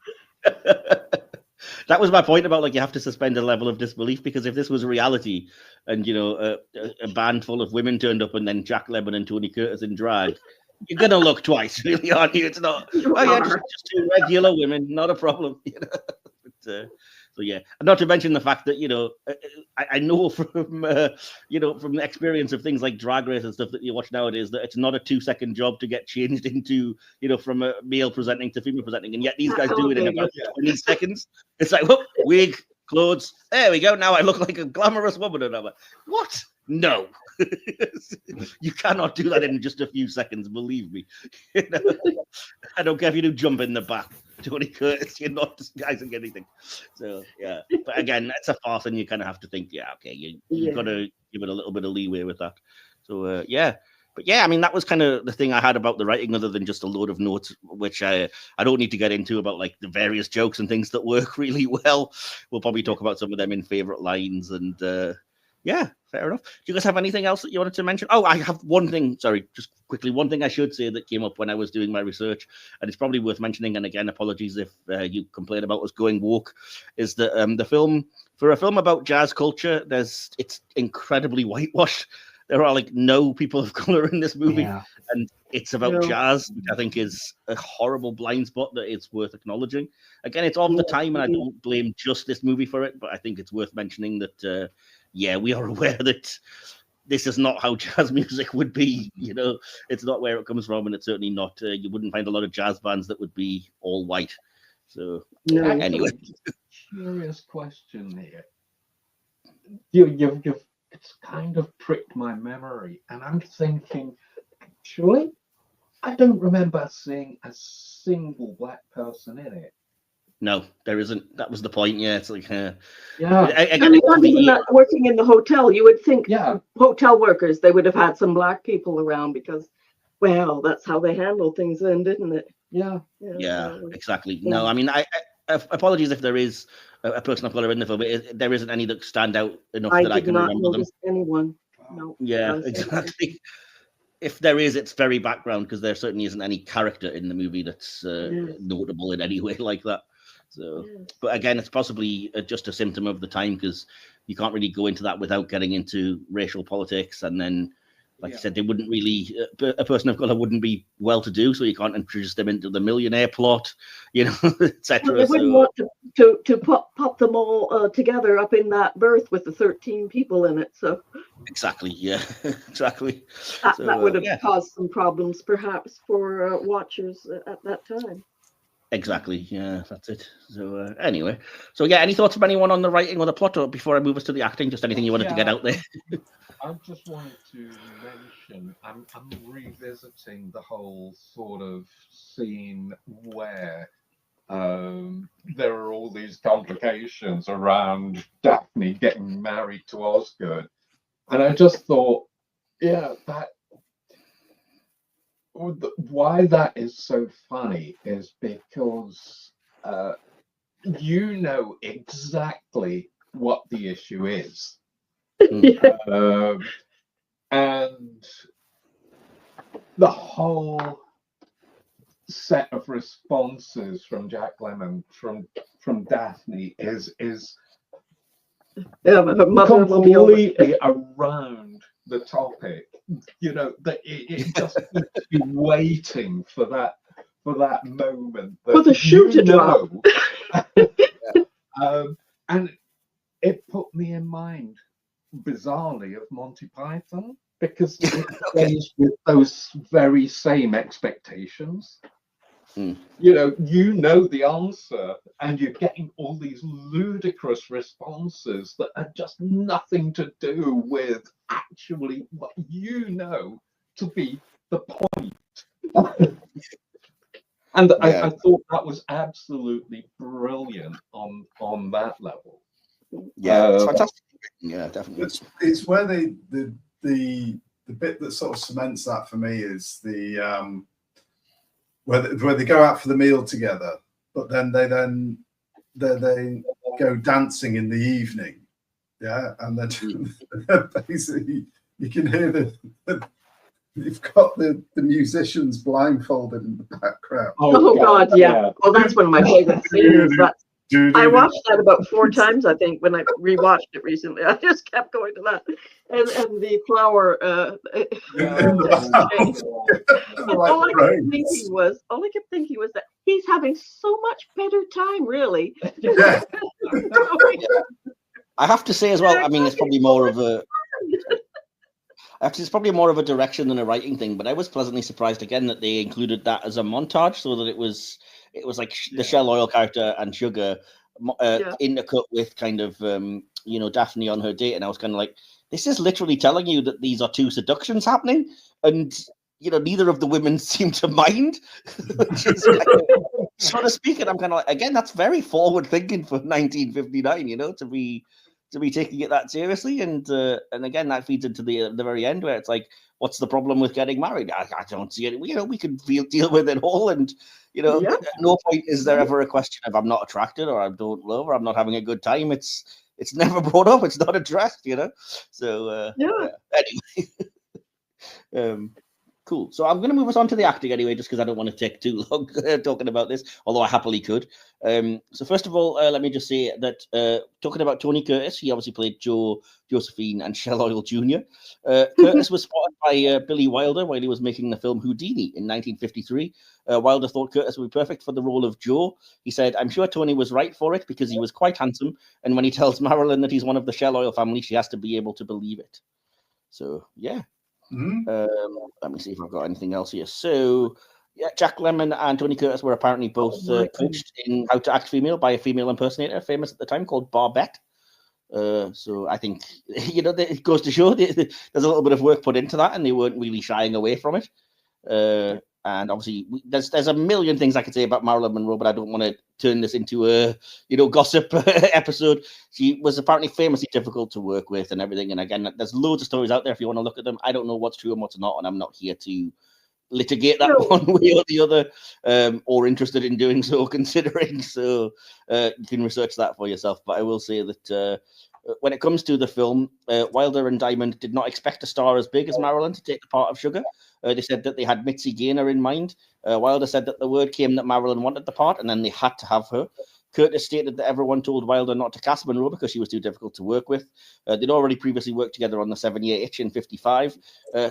That was my point about, like, you have to suspend a level of disbelief, because if this was reality and, you know, a band full of women turned up and then Jack Lemmon and Tony Curtis in drag, you're going to look twice, really, aren't you? It's not, just two regular women, not a problem. You know? But, so, yeah. And not to mention the fact that, you know, I know from, you know, from the experience of things like Drag Race and stuff that you watch nowadays, that it's not a 2-second job to get changed into, you know, from a male presenting to female presenting. And yet these guys do it in about 20 seconds. It's like, whoop, wig, clothes. There we go. Now I look like a glamorous woman. And I'm like, what? No. You cannot do that in just a few seconds, believe me. You know? I don't care if you do jump in the back, Tony Curtis, you're not disguising anything. So yeah, but again, it's a farce, and you kind of have to think, you've got to give it a little bit of leeway with that. So but yeah, I mean, that was kind of the thing I had about the writing, other than just a load of notes, which I don't need to get into about, like, the various jokes and things that work really well. We'll probably talk about some of them in favorite lines, and yeah, fair enough. Do you guys have anything else that you wanted to mention? Oh, I have one thing. Sorry, just quickly. One thing I should say that came up when I was doing my research, and it's probably worth mentioning. And again, apologies if you complain about us going woke, is that the film, for a film about jazz culture, it's incredibly whitewashed. There are, like, no people of color in this movie, and it's about jazz, which I think is a horrible blind spot that it's worth acknowledging. Again, it's of the time, and I don't blame just this movie for it, but I think it's worth mentioning that. We are aware that this is not how jazz music would be. You know, it's not where it comes from, and it's certainly not. You wouldn't find a lot of jazz bands that would be all white. So, anyway, curious question here. You've it's kind of pricked my memory, and I'm thinking, actually, I don't remember seeing a single black person in it. No, there isn't. That was the point. Yeah, it's like, I mean, working in the hotel, you would think hotel workers, they would have had some black people around because, well, that's how they handle things then, didn't it? Yeah, exactly. Yeah. No, I mean, I apologies if there is a person of color in the film, but there isn't any that stand out enough that I can remember them. Anyone. No. Yeah, exactly. If there is, it's very background because there certainly isn't any character in the movie that's notable in any way like that. So, but again, it's possibly just a symptom of the time because you can't really go into that without getting into racial politics. And then, like I said, they wouldn't really, a person of color wouldn't be well to do, so you can't introduce them into the millionaire plot, you know, etc. Well, they wouldn't want to pop them all together up in that berth with the 13 people in it. So exactly, yeah, exactly. That would have caused some problems, perhaps, for watchers at that time. Exactly, yeah, that's it. So anyway, so yeah, any thoughts from anyone on the writing or the plot, or before I move us to the acting, just anything you wanted to get out there? I just wanted to mention, I'm revisiting the whole sort of scene where there are all these complications around Daphne getting married to Osgood. And I just thought, why that is so funny is because you know exactly what the issue is. And the whole set of responses from Jack Lemmon from Daphne is completely around the topic. You know, that it just keeps you waiting for that moment. For the shoe to drop. And it put me in mind, bizarrely, of Monty Python, because it plays with those very same expectations. You know the answer, and you're getting all these ludicrous responses that are just nothing to do with actually what you know to be the point. And I thought that was absolutely brilliant on that level. Yeah, it's fantastic. Yeah, definitely. It's where the bit that sort of cements that for me is the where they go out for the meal together, but then they go dancing in the evening. Yeah, and then basically you can hear you've got the musicians blindfolded in the background. Oh God, yeah. Well, that's one of my favorite scenes. I watched that about 4 times, I think, when I rewatched it recently. I just kept going to that, and the flower. All I kept thinking was that he's having so much better time, really. Yeah. I have to say as well. I mean, it's probably more of a. Actually, it's probably more of a direction than a writing thing, but I was pleasantly surprised again that they included that as a montage, so that it was like the Shell Oil character and Sugar intercut with kind of Daphne on her date, and I was kind of like, this is literally telling you that these are 2 seductions happening, and neither of the women seem to mind, which is so to speak. And I'm kind of like, again, that's very forward thinking for 1959, to be taking it that seriously, and again that feeds into the very end where it's like, what's the problem with getting married? I don't see it. We can deal with it all, and at no point is there ever a question of I'm not attracted or I don't love or I'm not having a good time. It's never brought up. It's not addressed. So anyway. Cool. So I'm going to move us on to the acting anyway, just because I don't want to take too long talking about this, although I happily could. So first of all, let me just say that talking about Tony Curtis, he obviously played Joe, Josephine, and Shell Oil Jr. Curtis was spotted by Billy Wilder while he was making the film Houdini in 1953. Wilder thought Curtis would be perfect for the role of Joe. He said, "I'm sure Tony was right for it because he was quite handsome, and when he tells Marilyn that he's one of the Shell Oil family, she has to be able to believe it." So, yeah. Let me see if I've got anything else here. So, Jack Lemmon and Tony Curtis were apparently both coached in how to act female by a female impersonator famous at the time called Barbette. So I think it goes to show there's a little bit of work put into that, and they weren't really shying away from it. And obviously, there's a million things I could say about Marilyn Monroe, but I don't want to turn this into a gossip episode. She was apparently famously difficult to work with and everything. And again, there's loads of stories out there if you want to look at them. I don't know what's true and what's not, and I'm not here to litigate that one way or the other, or interested in doing so, considering. So you can research that for yourself. But I will say that When it comes to the film, Wilder and Diamond did not expect a star as big as Marilyn to take the part of Sugar. They said that they had Mitzi Gaynor in mind. Wilder said that the word came that Marilyn wanted the part, and then they had to have her. Curtis stated that everyone told Wilder not to cast Monroe because she was too difficult to work with. They'd already previously worked together on the 7-Year Itch in 1955.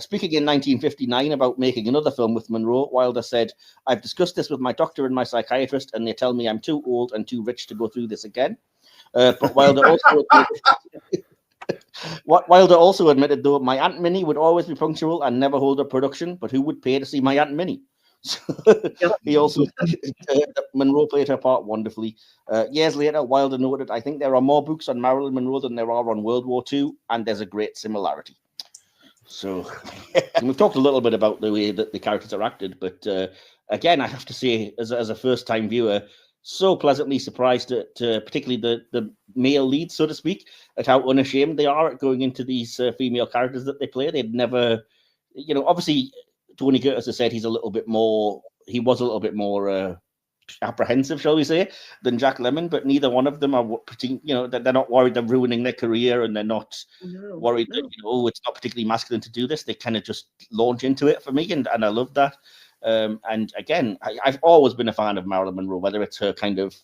Speaking in 1959 about making another film with Monroe, Wilder said, "I've discussed this with my doctor and my psychiatrist, and they tell me I'm too old and too rich to go through this again." But Wilder also admitted, though, my Aunt Minnie would always be punctual and never hold a production, but who would pay to see my Aunt Minnie? So he also said that Monroe played her part wonderfully. Years later, Wilder noted, "I think there are more books on Marilyn Monroe than there are on World War II, and there's a great similarity." So we've talked a little bit about the way that the characters are acted, but again, I have to say, as a first-time viewer, so pleasantly surprised at particularly the male leads, so to speak, at how unashamed they are at going into these female characters that they play. They'd never, obviously, Tony Curtis has said he was a little bit more apprehensive, shall we say, than Jack Lemmon, but neither one of them are, they're not worried they're ruining their career, and they're not worried that, it's not particularly masculine to do this. They kind of just launch into it for me, and I love that. And again, I've always been a fan of Marilyn Monroe, whether it's her kind of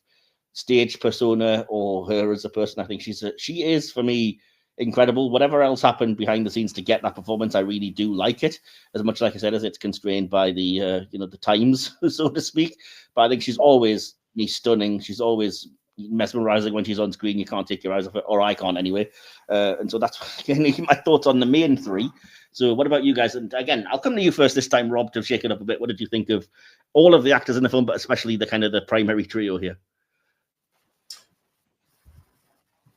stage persona or her as a person. I think she is for me incredible. Whatever else happened behind the scenes to get that performance, I really do like it. As much, like I said, as it's constrained by the the times, so to speak. But I think she's always stunning. She's always mesmerizing when she's on screen. You can't take your eyes off it, or I can't anyway. And so that's my thoughts on the main three. So what about you guys? And again, I'll come to you first this time, Rob, to shake it up a bit. What did you think of all of the actors in the film, but especially the primary trio here?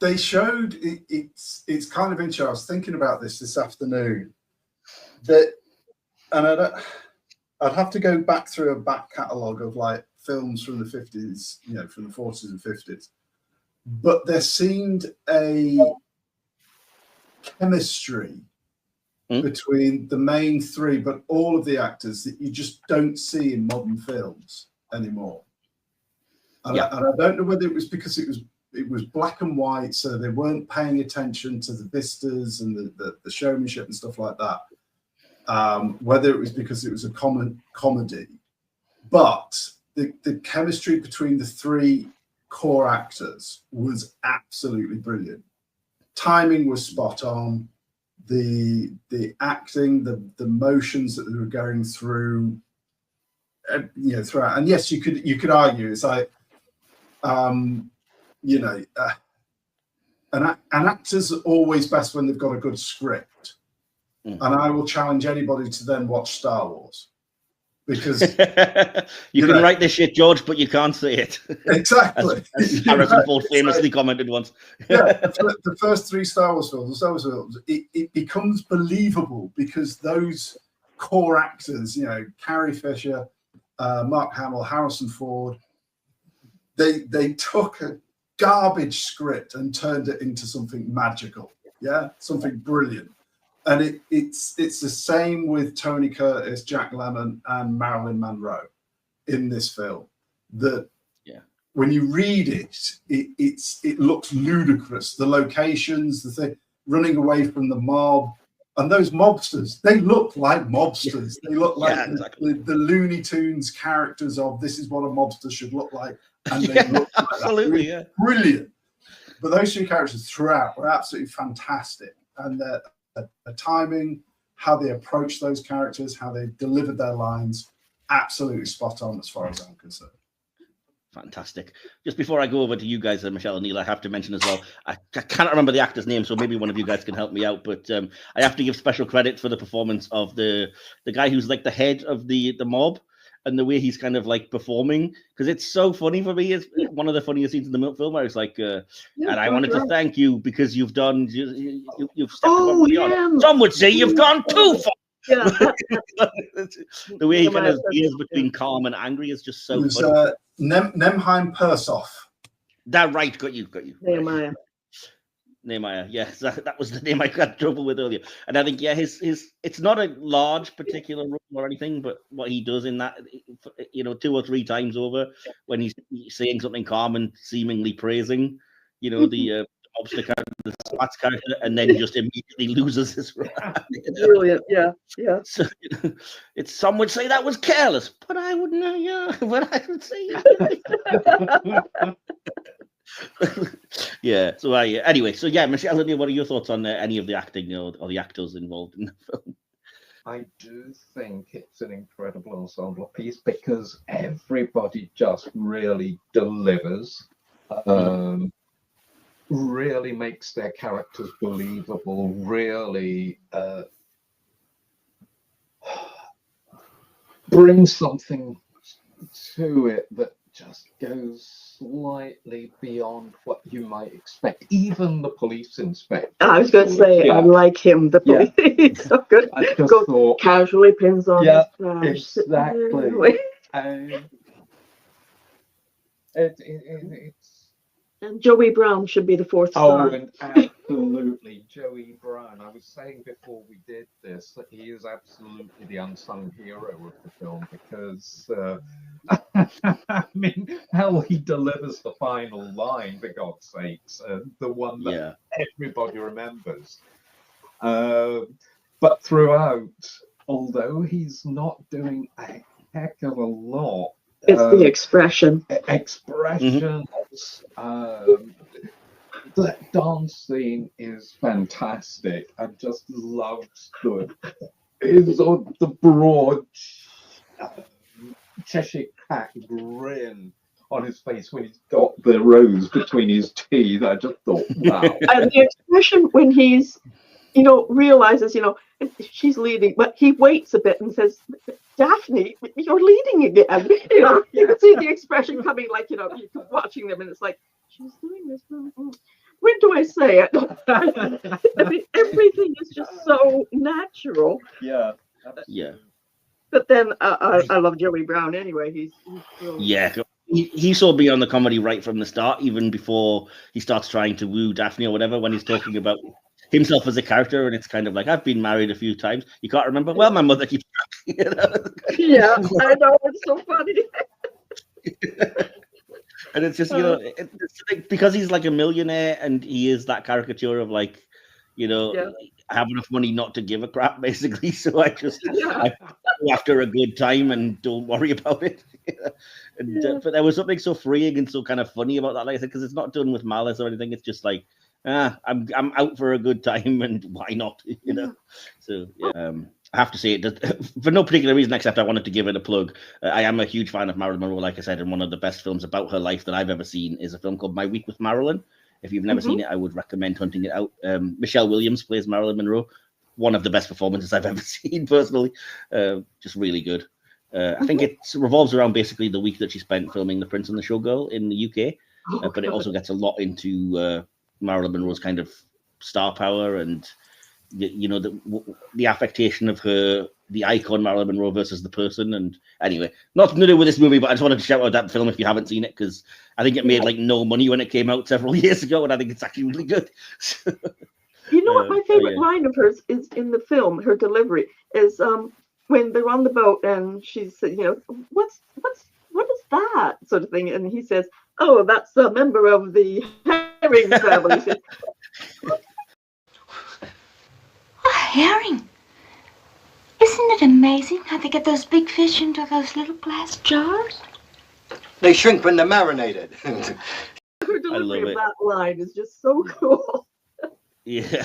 They showed it's kind of interesting. I was thinking about this afternoon, and I'd have to go back through a back catalogue of like films from the 50s, from the 40s and 50s, but there seemed a chemistry between the main three, but all of the actors that you just don't see in modern films anymore. And I don't know whether it was because it was black and white, so they weren't paying attention to the vistas and the showmanship and stuff like that. Whether it was because it was a comedy, but the chemistry between the three core actors was absolutely brilliant. Timing was spot on. The acting, the motions that they were going through, throughout. And yes, you could argue it's like, an actor's always best when they've got a good script. And I will challenge anybody to then watch Star Wars, because you can write this shit, George, but you can't say it. Exactly. As Harrison Ford famously commented once. The first three Star Wars films, it becomes believable because those core actors, Carrie Fisher, Mark Hamill, Harrison Ford, they took a garbage script and turned it into something magical, something brilliant. And it's the same with Tony Curtis, Jack Lemmon, and Marilyn Monroe in this film. That when you read it looks ludicrous. The locations, the thing, running away from the mob, and those mobsters, they look like mobsters. They look like the Looney Tunes characters of this is what a mobster should look like, and they look like absolutely that. Brilliant. But those two characters throughout were absolutely fantastic, and the timing, how they approached those characters, how they delivered their lines, absolutely spot on as far as I'm concerned. Fantastic. Just before I go over to you guys, Michelle and Neil, I have to mention as well, I can't remember the actor's name, so maybe one of you guys can help me out, but I have to give special credit for the performance of the guy who's like the head of the mob, and the way he's kind of like performing, because it's so funny for me. It's one of the funniest scenes in the film where it's like, and I wanted to thank you because you've done, you've stepped above and beyond. Some would say you've gone too far. The way he kind of veers between calm and angry is just so funny. Nemheim Persoff. That right, got you. Nehemiah. Yes, that was the name I got trouble with earlier. And I think, his it's not a large particular role or anything, but what he does in that, 2 or 3 times over, when he's saying something calm and seemingly praising, the mobster character, the Scott's character, and then just immediately loses his role. Brilliant. Yeah. So, it's some would say that was careless, but I wouldn't know. Yeah, but I would say. Yeah. So anyway, so yeah, Michelle, what are your thoughts on any of the acting or the actors involved in the film? I do think it's an incredible ensemble piece because everybody just really delivers, really makes their characters believable, really brings something to it that just goes slightly beyond what you might expect. Even the police inspector. I was going to say, I like him. The police, he's so good. I just thought, casually pins on his flash. exactly. It's and Joey Brown should be the fourth Oh, star. and absolutely, Joey Brown. I was saying before we did this that he is absolutely the unsung hero of the film because, I mean, hell, he delivers the final line, for God's sakes, the one that everybody remembers. But throughout, although he's not doing a heck of a lot, it's the expression. Expressions. The dance scene is fantastic. I just love the broad Cheshire Cat grin on his face when he's got the rose between his teeth. I just thought, wow. And the expression when he's, realizes, she's leading, but he waits a bit and says, Daphne, you're leading again. You can see the expression coming, like, you're watching them, and it's like, she's doing this. When do I say it? I mean, everything is just so natural. Yeah. Yeah. But then I love Joey Brown anyway. He's brilliant. Yeah. He saw beyond the comedy right from the start, even before he starts trying to woo Daphne or whatever, when he's talking about himself as a character, and it's kind of like, I've been married a few times. You can't remember? Well, my mother keeps track. Yeah, I know. It's so funny. And it's just, it's like, because he's like a millionaire and he is that caricature of like, I have enough money not to give a crap, basically. So I go after a good time and don't worry about it. But there was something so freeing and so kind of funny about that, like I said, because it's not done with malice or anything. It's just like, I'm out for a good time, and why not? So I have to say it for no particular reason except I wanted to give it a plug. I am a huge fan of Marilyn Monroe, like I said, and one of the best films about her life that I've ever seen is a film called My Week with Marilyn. If you've never seen it, I would recommend hunting it out. Michelle Williams plays Marilyn Monroe. One of the best performances I've ever seen, personally. Just really good. I think it revolves around basically the week that she spent filming The Prince and the Showgirl in the UK, but it also gets a lot into Marilyn Monroe's kind of star power and the affectation of her, the icon Marilyn Monroe versus the person. And anyway, nothing to do with this movie, but I just wanted to shout out that film if you haven't seen it, because I think it made like no money when it came out several years ago, and I think it's actually really good. You know what my favorite line of hers is in the film, her delivery, is when they're on the boat and she's, what is that sort of thing? And he says, oh, that's a member of the herring family. Says, herring. Isn't it amazing how they get those big fish into those little glass jars? They shrink when they're marinated. Her delivery of that line is just so cool. Yeah,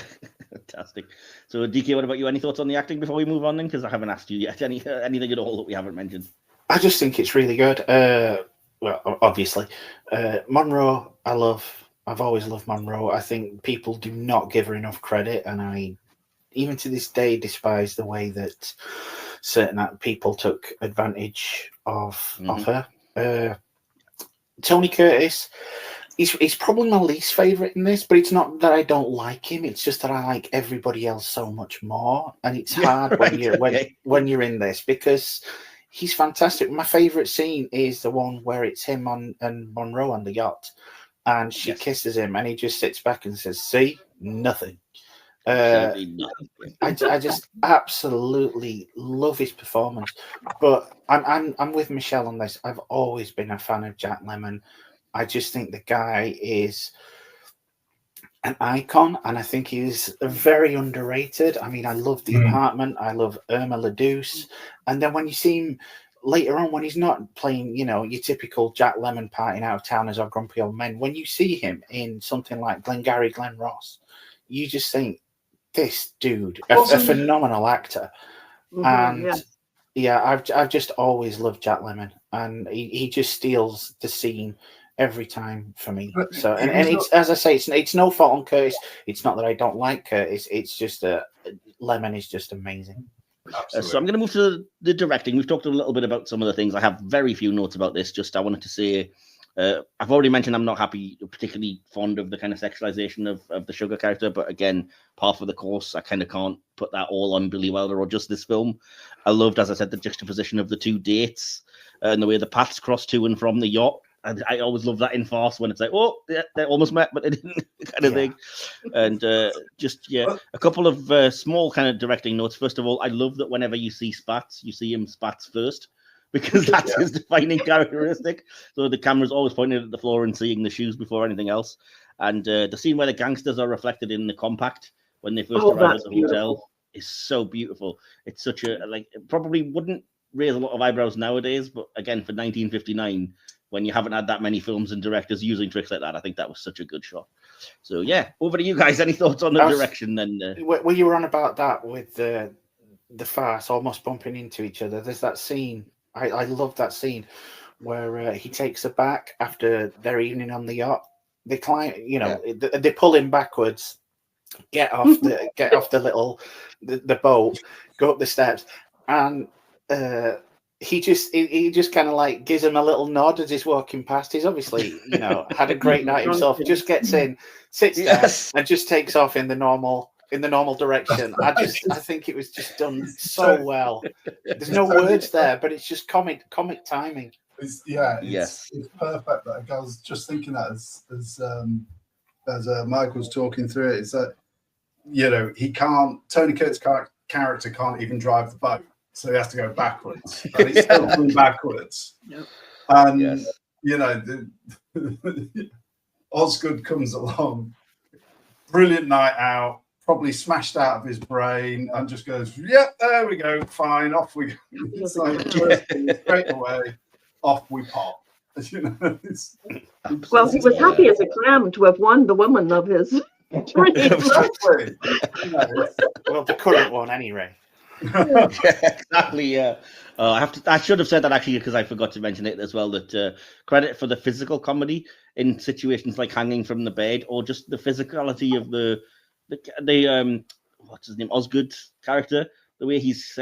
fantastic. So, DK, what about you? Any thoughts on the acting before we move on then? Because I haven't asked you yet anything at all that we haven't mentioned. I just think it's really good. Well, obviously. Monroe, I've always loved Monroe. I think people do not give her enough credit, and I, even to this day, despise the way that certain people took advantage of her. Tony Curtis, he's probably my least favourite in this, but it's not that I don't like him. It's just that I like everybody else so much more, and it's hard when you're in this because he's fantastic. My favourite scene is the one where it's him and Monroe on the yacht, and she kisses him, and he just sits back and says, "See, nothing." I just absolutely love his performance, but I'm with Michelle on this. I've always been a fan of Jack Lemmon. I just think the guy is an icon, and I think he's very underrated. I mean, I love The Apartment, I love Irma La Douce, and then when you see him later on, when he's not playing, you know, your typical Jack Lemmon partying out of town as our grumpy old men, when you see him in something like Glengarry Glen Ross, you just think, this dude, a phenomenal actor. And yeah, I've just always loved Jack Lemmon, and he just steals the scene every time for me. So, and it's, as I say, it's no fault on Curtis. It's not that I don't like Curtis. It's just Lemmon is just amazing. So I'm going to move to the directing. We've talked a little bit about some of the things. I have very few notes about this. Just I wanted to say, I've already mentioned I'm not particularly fond of the kind of sexualization of the Sugar character. But again, par for the course, I kind of can't put that all on Billy Wilder or just this film. I loved, as I said, the juxtaposition of the two dates and the way the paths cross to and from the yacht. And I always love that in Farce when it's like, oh, yeah, they almost met, but they didn't, kind of thing. And a couple of small kind of directing notes. First of all, I love that whenever you see Spats, you see him Spats first, because that's his defining characteristic. So the camera's always pointing at the floor and seeing the shoes before anything else. And the scene where the gangsters are reflected in the compact when they first arrive at the hotel is so beautiful. It's such a, like, it probably wouldn't raise a lot of eyebrows nowadays, but again, for 1959, when you haven't had that many films and directors using tricks like that, I think that was such a good shot. So yeah, over to you guys. Any thoughts on the direction then? Well, you were on about that with the farce almost bumping into each other. There's that scene. I love that scene where he takes her back after their evening on the yacht. They climb, you know, they pull him backwards, get off the little the boat, go up the steps, and he just kind of like gives him a little nod as he's walking past. He's obviously, you know, had a great night himself. Just gets in, sits down, and just takes off in the normal direction. I think it was just done so well. There's no words there, but it's just comic timing. It's perfect. That I was just thinking that as Michael's talking through it, is that, you know, Tony Curtis' character can't even drive the boat. So he has to go backwards. And he's still going backwards. Yep. And, you know, Osgood comes along, brilliant night out, probably smashed out of his brain, and just goes, there we go, fine, off we go. It's like straight away, off we pop. You know, well, he was happy as a clam to have won the woman of his dreams. Exactly. Well, the current one, anyway. Exactly. Yeah. I should have said that actually, because I forgot to mention it as well. That credit for the physical comedy in situations like hanging from the bed, or just the physicality of the what's his name, Osgood character. The way he's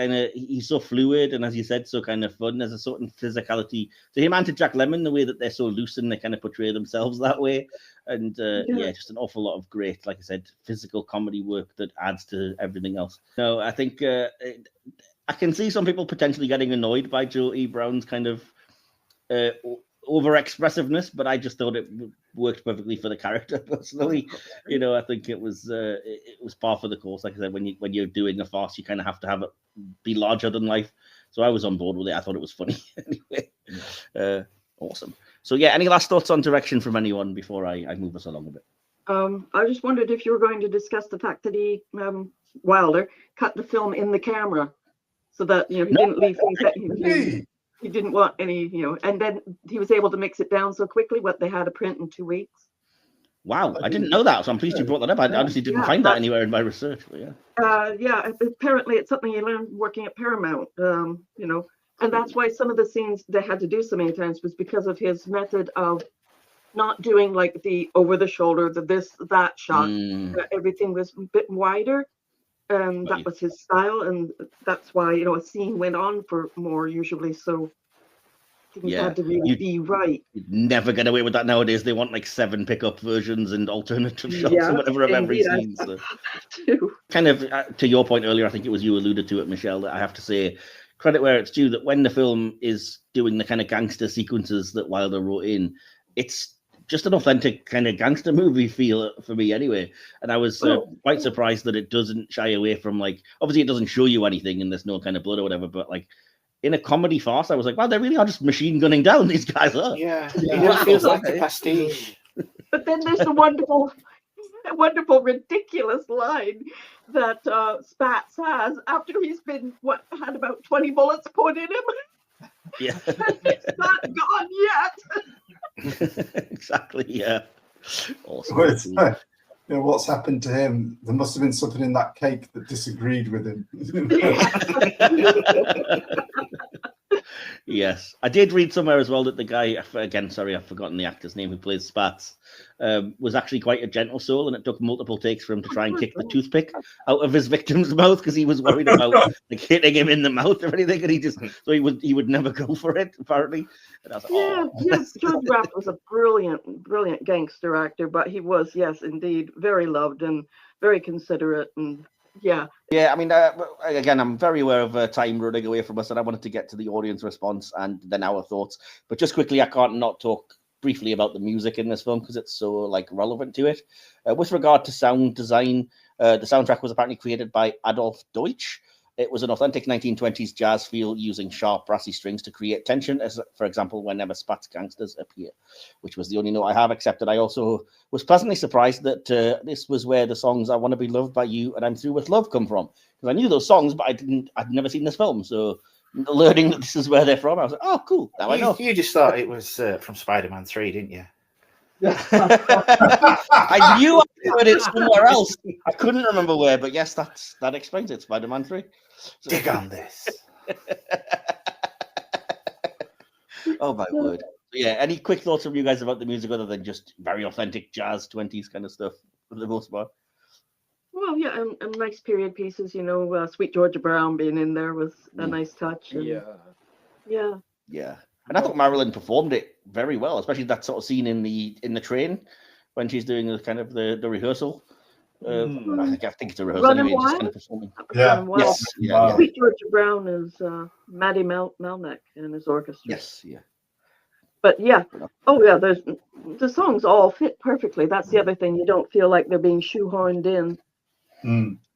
so fluid, and as you said, so kind of fun. There's a certain physicality to him and to Jack Lemmon, the way that they're so loose and they kind of portray themselves that way. And just an awful lot of great, like I said, physical comedy work that adds to everything else. So I think I can see some people potentially getting annoyed by Joe E. Brown's kind of over expressiveness, but I just thought it worked perfectly for the character personally. You know, I think it was par for the course. Like I said, when you're doing a farce, you kind of have to have it be larger than life. So I was on board with it. I thought it was funny anyway. Awesome. So yeah, any last thoughts on direction from anyone before I move us along a bit? I just wondered if you were going to discuss the fact that he Wilder cut the film in the camera, so that, you know, he didn't leave things that he didn't want any, you know, and then he was able to mix it down so quickly. What they had to print in 2 weeks. Wow, I didn't know that, so I'm pleased you brought that up. I honestly didn't find that anywhere in my research. But apparently it's something you learn working at Paramount. You know, and that's why some of the scenes they had to do so many times was because of his method of not doing like the over the shoulder, that shot. Everything was a bit wider. That was his style, and that's why, you know, a scene went on for more usually. So things had to really be right. You'd never get away with that nowadays. They want like 7 pickup versions and alternative shots or whatever of every scene. So. Kind of to your point earlier, I think it was you alluded to it, Michelle, that I have to say credit where it's due, that when the film is doing the kind of gangster sequences that Wilder wrote in, it's just an authentic kind of gangster movie feel for me anyway. And I was quite surprised that it doesn't shy away from, like, obviously it doesn't show you anything and there's no kind of blood or whatever, but like in a comedy farce, I was like, wow, they really are just machine gunning down these guys. Yeah. It feels like a pastiche. But then there's the wonderful wonderful, ridiculous line that Spatz has after he's been had about 20 bullets put in him. Yeah. It's not gone yet. Exactly. Yeah. Awesome. What's happened to him? There must have been something in that cake that disagreed with him. Yes, I did read somewhere as well that the guy, again, sorry, I've forgotten the actor's name who plays Spatz, was actually quite a gentle soul, and it took multiple takes for him to try and kick the toothpick out of his victim's mouth because he was worried about like hitting him in the mouth or anything, and he would never go for it apparently. And I was like, yes, Judge Rapp was a brilliant gangster actor, but he was, yes, indeed, very loved and very considerate and. Yeah. I mean, again, I'm very aware of time running away from us, and I wanted to get to the audience response and then our thoughts. But just quickly, I can't not talk briefly about the music in this film because it's so like relevant to it. With regard to sound design, the soundtrack was apparently created by Adolf Deutsch. It was an authentic 1920s jazz feel using sharp, brassy strings to create tension, as, for example, whenever Spatz gangsters appear, which was the only note I have, except that I also was pleasantly surprised that this was where the songs I Want to Be Loved by You and I'm Through with Love come from. Because I knew those songs, but I'd never seen this film. So learning that this is where they're from, I was like, oh, cool. Now I know. You just thought it was from Spider-Man 3, didn't you? I knew I heard it somewhere else. I couldn't remember where, but yes, that explains it. Spider-Man 3. So. Dig on this. Oh my word! Yeah. Any quick thoughts from you guys about the music, other than just very authentic jazz 20s kind of stuff for the most part? Well, yeah, and nice period pieces. Sweet Georgia Brown being in there was a nice touch. And, yeah. And I thought Marilyn performed it very well, especially that sort of scene in the train when she's doing the kind of the rehearsal. I think it's a rehearsal anyway, just kind of performing. Yeah. Sweet Georgia Brown is Matty Melnick and his orchestra. Yes, yeah. But yeah, the songs all fit perfectly. That's the other thing. You don't feel like they're being shoehorned in.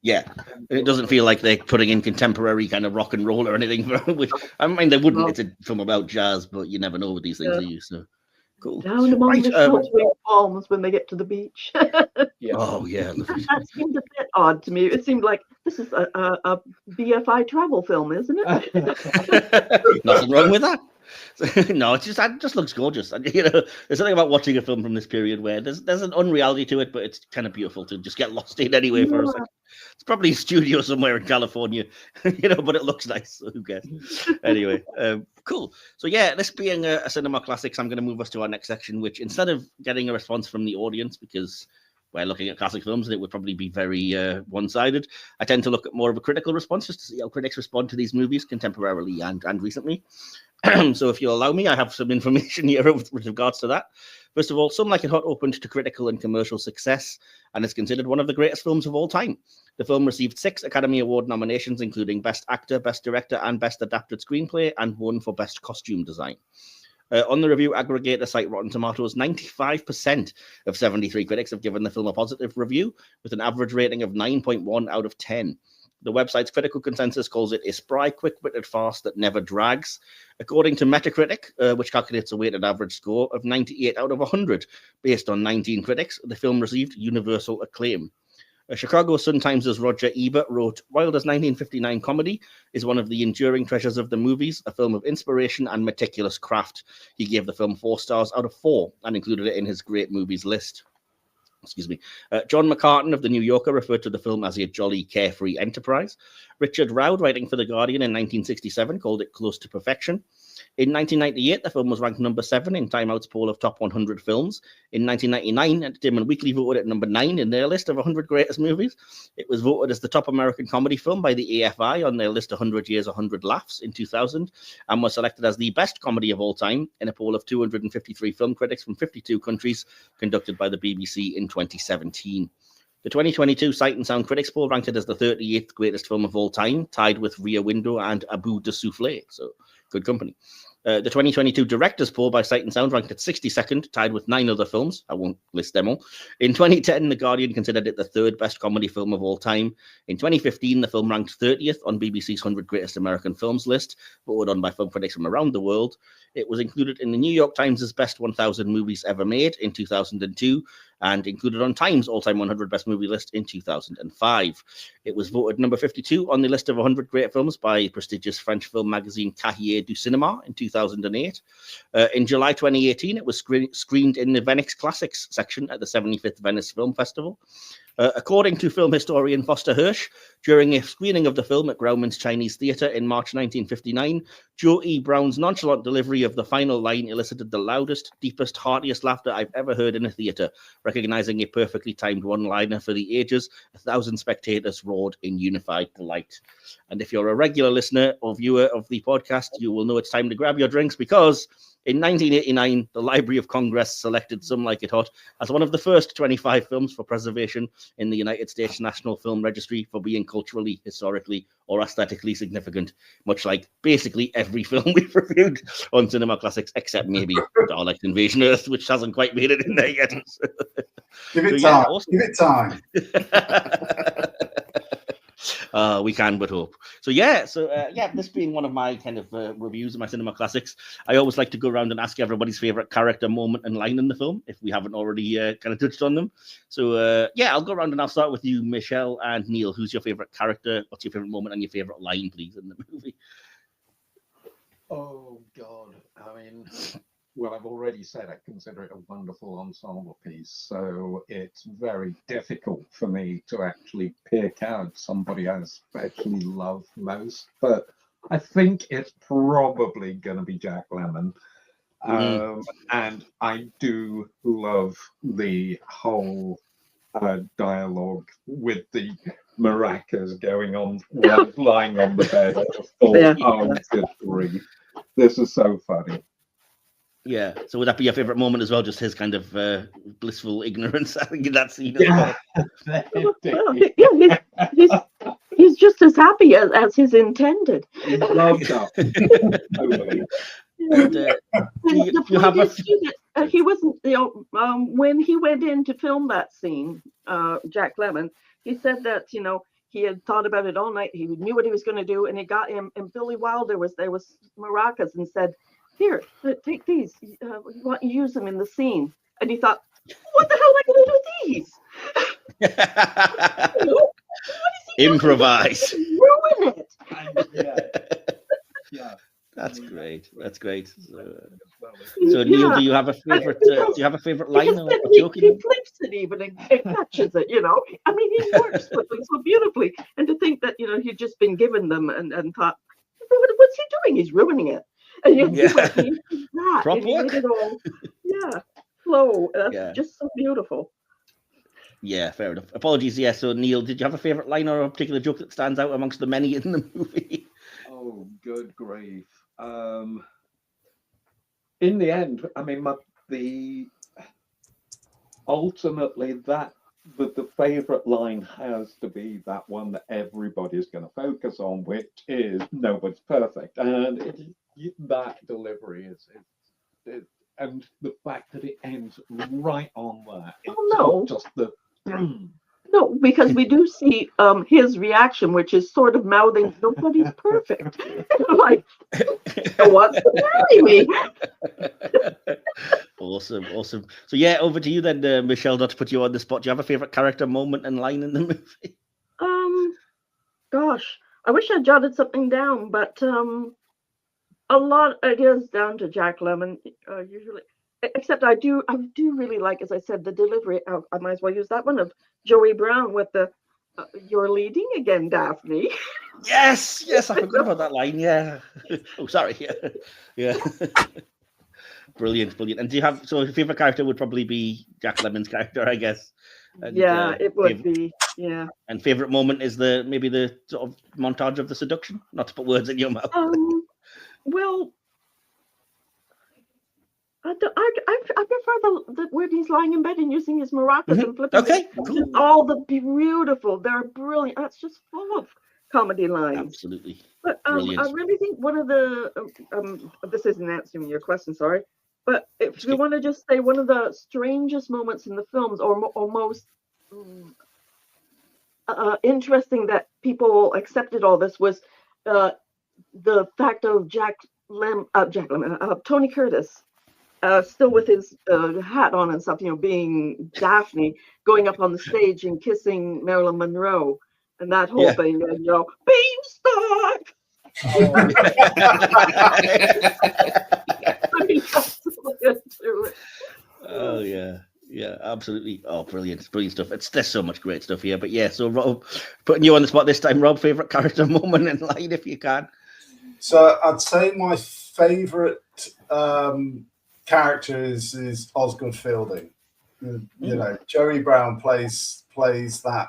Yeah, it doesn't feel like they're putting in contemporary kind of rock and roll or anything. Which I mean, they wouldn't. It's a film about jazz, but you never know with these things, do you? So cool. Down among the sheltering palms when they get to the beach. Oh yeah, that seemed a bit odd to me. It seemed like this is a BFI travel film, isn't it? Nothing wrong with that. No, it just looks gorgeous. And there's something about watching a film from this period where there's an unreality to it, but it's kind of beautiful to just get lost in anyway for a second. It's probably a studio somewhere in California, but it looks nice. So who cares? Anyway, cool. So yeah, this being a cinema classics, I'm going to move us to our next section, which instead of getting a response from the audience, because we're looking at classic films and it would probably be very one-sided, I tend to look at more of a critical response just to see how critics respond to these movies contemporarily and recently. So if you'll allow me, I have some information here with regards to that. First of all, Some Like It Hot opened to critical and commercial success and is considered one of the greatest films of all time. The film received 6 Academy Award nominations, including Best Actor, Best Director, and Best Adapted Screenplay, and 1 for Best Costume Design. On the review aggregator site Rotten Tomatoes, 95% of 73 critics have given the film a positive review, with an average rating of 9.1 out of 10. The website's critical consensus calls it a spry, quick-witted farce that never drags. According to Metacritic, which calculates a weighted average score of 98 out of 100, based on 19 critics, the film received universal acclaim. Chicago Sun-Times' Roger Ebert wrote, Wilder's 1959 comedy is one of the enduring treasures of the movies, a film of inspiration and meticulous craft. He gave the film 4 stars out of 4 and included it in his great movies list. John McCartan of The New Yorker referred to the film as a jolly, carefree enterprise. Richard Roud, writing for The Guardian in 1967, called it close to perfection. In 1998, the film was ranked number 7 in Time Out's poll of top 100 films. In 1999, Entertainment Weekly voted it number 9 in their list of 100 greatest movies. It was voted as the top American comedy film by the AFI on their list 100 Years, 100 Laughs in 2000, and was selected as the best comedy of all time in a poll of 253 film critics from 52 countries conducted by the BBC in 2017. The 2022 Sight and Sound Critics Poll ranked it as the 38th greatest film of all time, tied with Rear Window and Abu de Soufflé, so good company. The 2022 Directors Poll by Sight and Sound ranked it 62nd, tied with 9 other films. I won't list them all. In 2010, The Guardian considered it the 3rd best comedy film of all time. In 2015, the film ranked 30th on BBC's 100 Greatest American Films list, voted on by film critics from around the world. It was included in the New York Times' Best 1,000 Movies Ever Made in 2002, and included on Time's all-time 100 best movie list in 2005. It was voted number 52 on the list of 100 great films by prestigious French film magazine Cahiers du Cinéma in 2008. In July 2018, it was screened in the Venice Classics section at the 75th Venice Film Festival. According to film historian Foster Hirsch, during a screening of the film at Grauman's Chinese Theatre in March 1959, Joe E. Brown's nonchalant delivery of the final line elicited the loudest, deepest, heartiest laughter I've ever heard in a theatre. Recognizing a perfectly timed one-liner for the ages, 1,000 spectators roared in unified delight. And if you're a regular listener or viewer of the podcast, you will know it's time to grab your drinks, because in 1989, the Library of Congress selected Some Like It Hot as one of the first 25 films for preservation in the United States National Film Registry for being culturally, historically, or aesthetically significant, much like basically every film we've reviewed on Cinema Classics, except maybe Dalek Invasion Earth, which hasn't quite made it in there yet. Give it time. Awesome. Give it time. We can but hope. So this being one of my kind of reviews of my Cinema Classics, I always like to go around and ask everybody's favorite character, moment, and line in the film, if we haven't already kind of touched on them. So I'll go around and I'll start with you, Michelle and Neil. Who's your favorite character? What's your favorite moment and your favorite line, please, in the movie? Oh God, I mean, well, I've already said I consider it a wonderful ensemble piece, so it's very difficult for me to actually pick out somebody I especially love most, but I think it's probably going to be Jack Lemmon. And I do love the whole dialogue with the maracas going on, lying on the bed. Oh, good grief. This is so funny. Yeah. So would that be your favorite moment as well? Just his kind of blissful ignorance, I think, in that scene as well. He's just as happy as he's intended. He loved that. Totally. He wasn't, when he went in to film that scene, Jack Lemmon, he said that, he had thought about it all night. He knew what he was going to do, and he got him. And Billy Wilder there was maracas, and said, "Here, take these. Use them in the scene." And he thought, "What the hell am I going to do with these?" Improvise. Ruin it. Yeah. That's great. That's great. So Neil, do you have a favorite? Do you have a favorite line? Or he flips it even and catches it. I mean, he works with them so beautifully. And to think that he'd just been given them and thought, what's he doing? He's ruining it. And he made it all. Flow. That's just so beautiful. Yeah, fair enough. Apologies. Yeah. So Neil, did you have a favorite line or a particular joke that stands out amongst the many in the movie? Oh, good grief. In the end, I mean, ultimately the favorite line has to be that one that everybody's going to focus on, which is "Nobody's perfect," and that delivery is and the fact that it ends right on that. It's not just the. No, because we do see his reaction, which is sort of mouthing, "Nobody's perfect." Like, what's to marry me? Awesome. So over to you then, Michelle. Not to put you on the spot, do you have a favorite character, moment, and line in the movie? Gosh, I wish I jotted something down, but a lot it is down to Jack Lemmon usually. Except I do really like, as I said, the delivery. I might as well use that one of Joey Brown with the "You're leading again, Daphne." Yes, I forgot about that line. Yeah. Oh, sorry. Yeah. Brilliant. And do you have your favorite character would probably be Jack Lemmon's character, I guess. And, it would be. Yeah. And favorite moment is maybe the sort of montage of the seduction. Not to put words in your mouth. Well. I prefer the where he's lying in bed and using his maracas and flipping. Okay, cool. All the beautiful, they're brilliant. That's just full of comedy lines. Absolutely. But I really think one of the this isn't answering your question, sorry. But if you want to just say one of the strangest moments in the films, or most interesting that people accepted all this, was the fact of Tony Curtis still with his hat on and stuff, being Daphne, going up on the stage and kissing Marilyn Monroe, and that whole thing, and beanstalk. Oh. Oh yeah, absolutely. Oh, brilliant stuff. There's so much great stuff here. But yeah, so Rob, putting you on the spot this time, Rob, favorite character moment in line, if you can. So I'd say my favorite character is Osgood Fielding. You know, Joey Brown plays that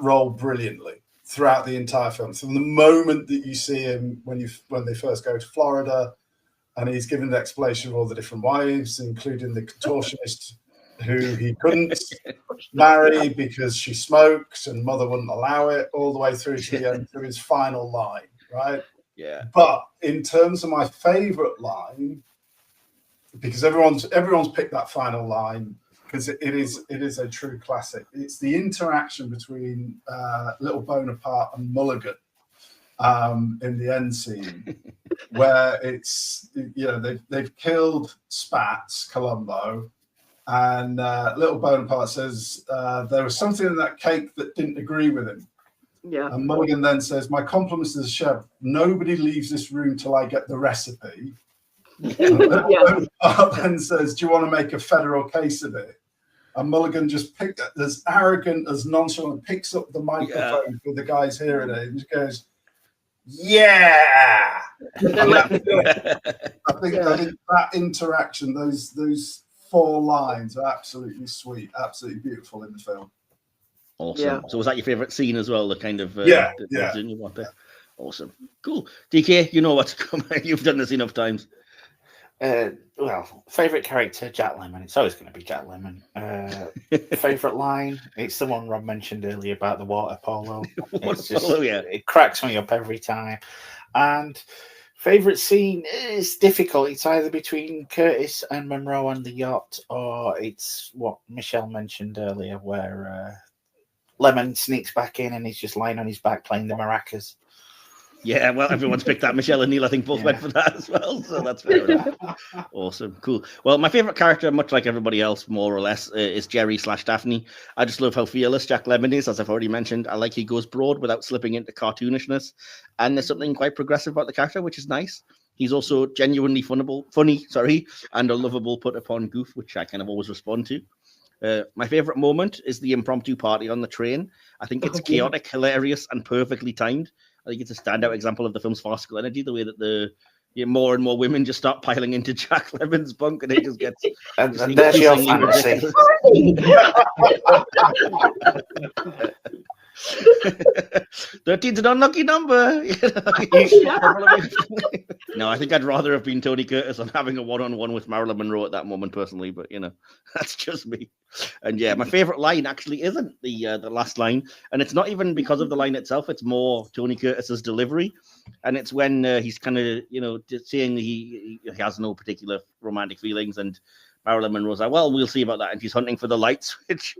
role brilliantly throughout the entire film. From the moment that you see him when they first go to Florida, and he's given the explanation of all the different wives, including the contortionist who he couldn't marry because she smokes and mother wouldn't allow it, all the way through to the end, to his final line, right? Yeah. But in terms of my favorite line, because everyone's picked that final line, because it is a true classic. It's the interaction between Little Bonaparte and Mulligan in the end scene, where it's, they've killed Spats, Columbo, and Little Bonaparte says there was something in that cake that didn't agree with him. Yeah. And Mulligan then says, "My compliments to the chef. Nobody leaves this room till I get the recipe." And says, "Do you want to make a federal case of it?" And Mulligan just as arrogant, as nonchalant, picks up the microphone for the guys hearing it and just goes, "Yeah." I think that interaction, those 4 lines are absolutely sweet, absolutely beautiful in the film. Awesome. Yeah. So was that your favorite scene as well? The kind of you want there? Awesome. Cool. DK, you know what's coming. You've done this enough times. Well, favorite character, Jack Lemmon. It's always going to be Jack Lemmon. Favorite line, it's the one Rob mentioned earlier about the water polo. It cracks me up every time. And favorite scene is difficult. It's either between Curtis and Monroe on the yacht, or it's what Michelle mentioned earlier, where Lemmon sneaks back in and he's just lying on his back playing the maracas. Yeah, well, everyone's picked that. Michelle and Neil, I think, both went for that as well. So that's fair enough. Awesome. Cool. Well, my favorite character, much like everybody else, more or less, is Jerry/Daphne. I just love how fearless Jack Lemmon is, as I've already mentioned. I like he goes broad without slipping into cartoonishness. And there's something quite progressive about the character, which is nice. He's also genuinely funny, and a lovable put-upon goof, which I kind of always respond to. My favorite moment is the impromptu party on the train. I think it's chaotic, hilarious, and perfectly timed. I think it's a standout example of the film's farcical energy, the way that more and more women just start piling into Jack Lemmon's bunk, and it just gets and there's your fantasy. 13's an unlucky number. No, I think I'd rather have been Tony Curtis on having a one-on-one with Marilyn Monroe at that moment, personally. But that's just me. And yeah, my favorite line actually isn't the last line, and it's not even because of the line itself. It's more Tony Curtis's delivery, and it's when he's kind of saying he has no particular romantic feelings, and Marilyn Monroe's like, "Well, we'll see about that." And he's hunting for the light switch,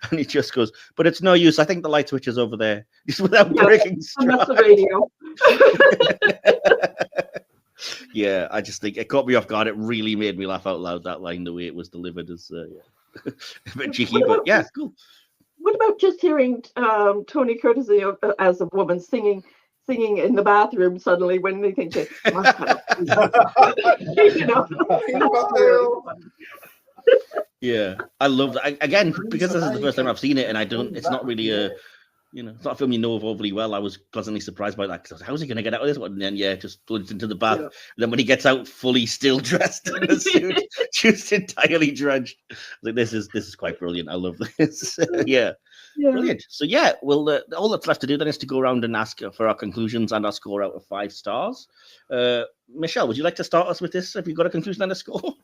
and he just goes, "But it's no use. I think the light switch is over there." Just without breaking stride. That's the radio. Yeah, I just think it caught me off guard. It really made me laugh out loud, that line, the way it was delivered, is a bit cheeky, but yeah, cool. What about just hearing Tony Curtis as a woman singing in the bathroom suddenly when they think they must have Yeah, I love that. Again, because this is the first time I've seen it, and it's not really it's not a film you know of overly well. I was pleasantly surprised by that, because I was like, how's he going to get out of this one? And then, just plunged into the bath. Yeah. And then when he gets out, fully still dressed in a suit, just entirely drenched. Like, this is quite brilliant. I love this. Yeah. Brilliant. So well, all that's left to do then is to go around and ask for our conclusions and our score out of 5 stars. Michelle, would you like to start us with this? Have you got a conclusion and a score?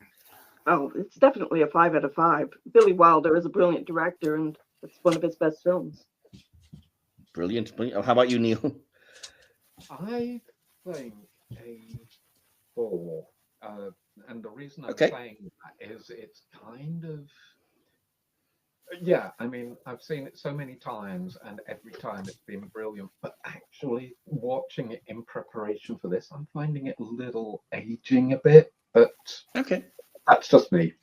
Oh, it's definitely a 5 out of 5. Billy Wilder is a brilliant director, and it's one of his best films. Brilliant. How about you, Neil? I think a 4. And the reason I'm saying that is it's kind of... Yeah, I mean, I've seen it so many times, and every time it's been brilliant. But actually, watching it in preparation for this, I'm finding it a little aging a bit. But Okay. that's just me.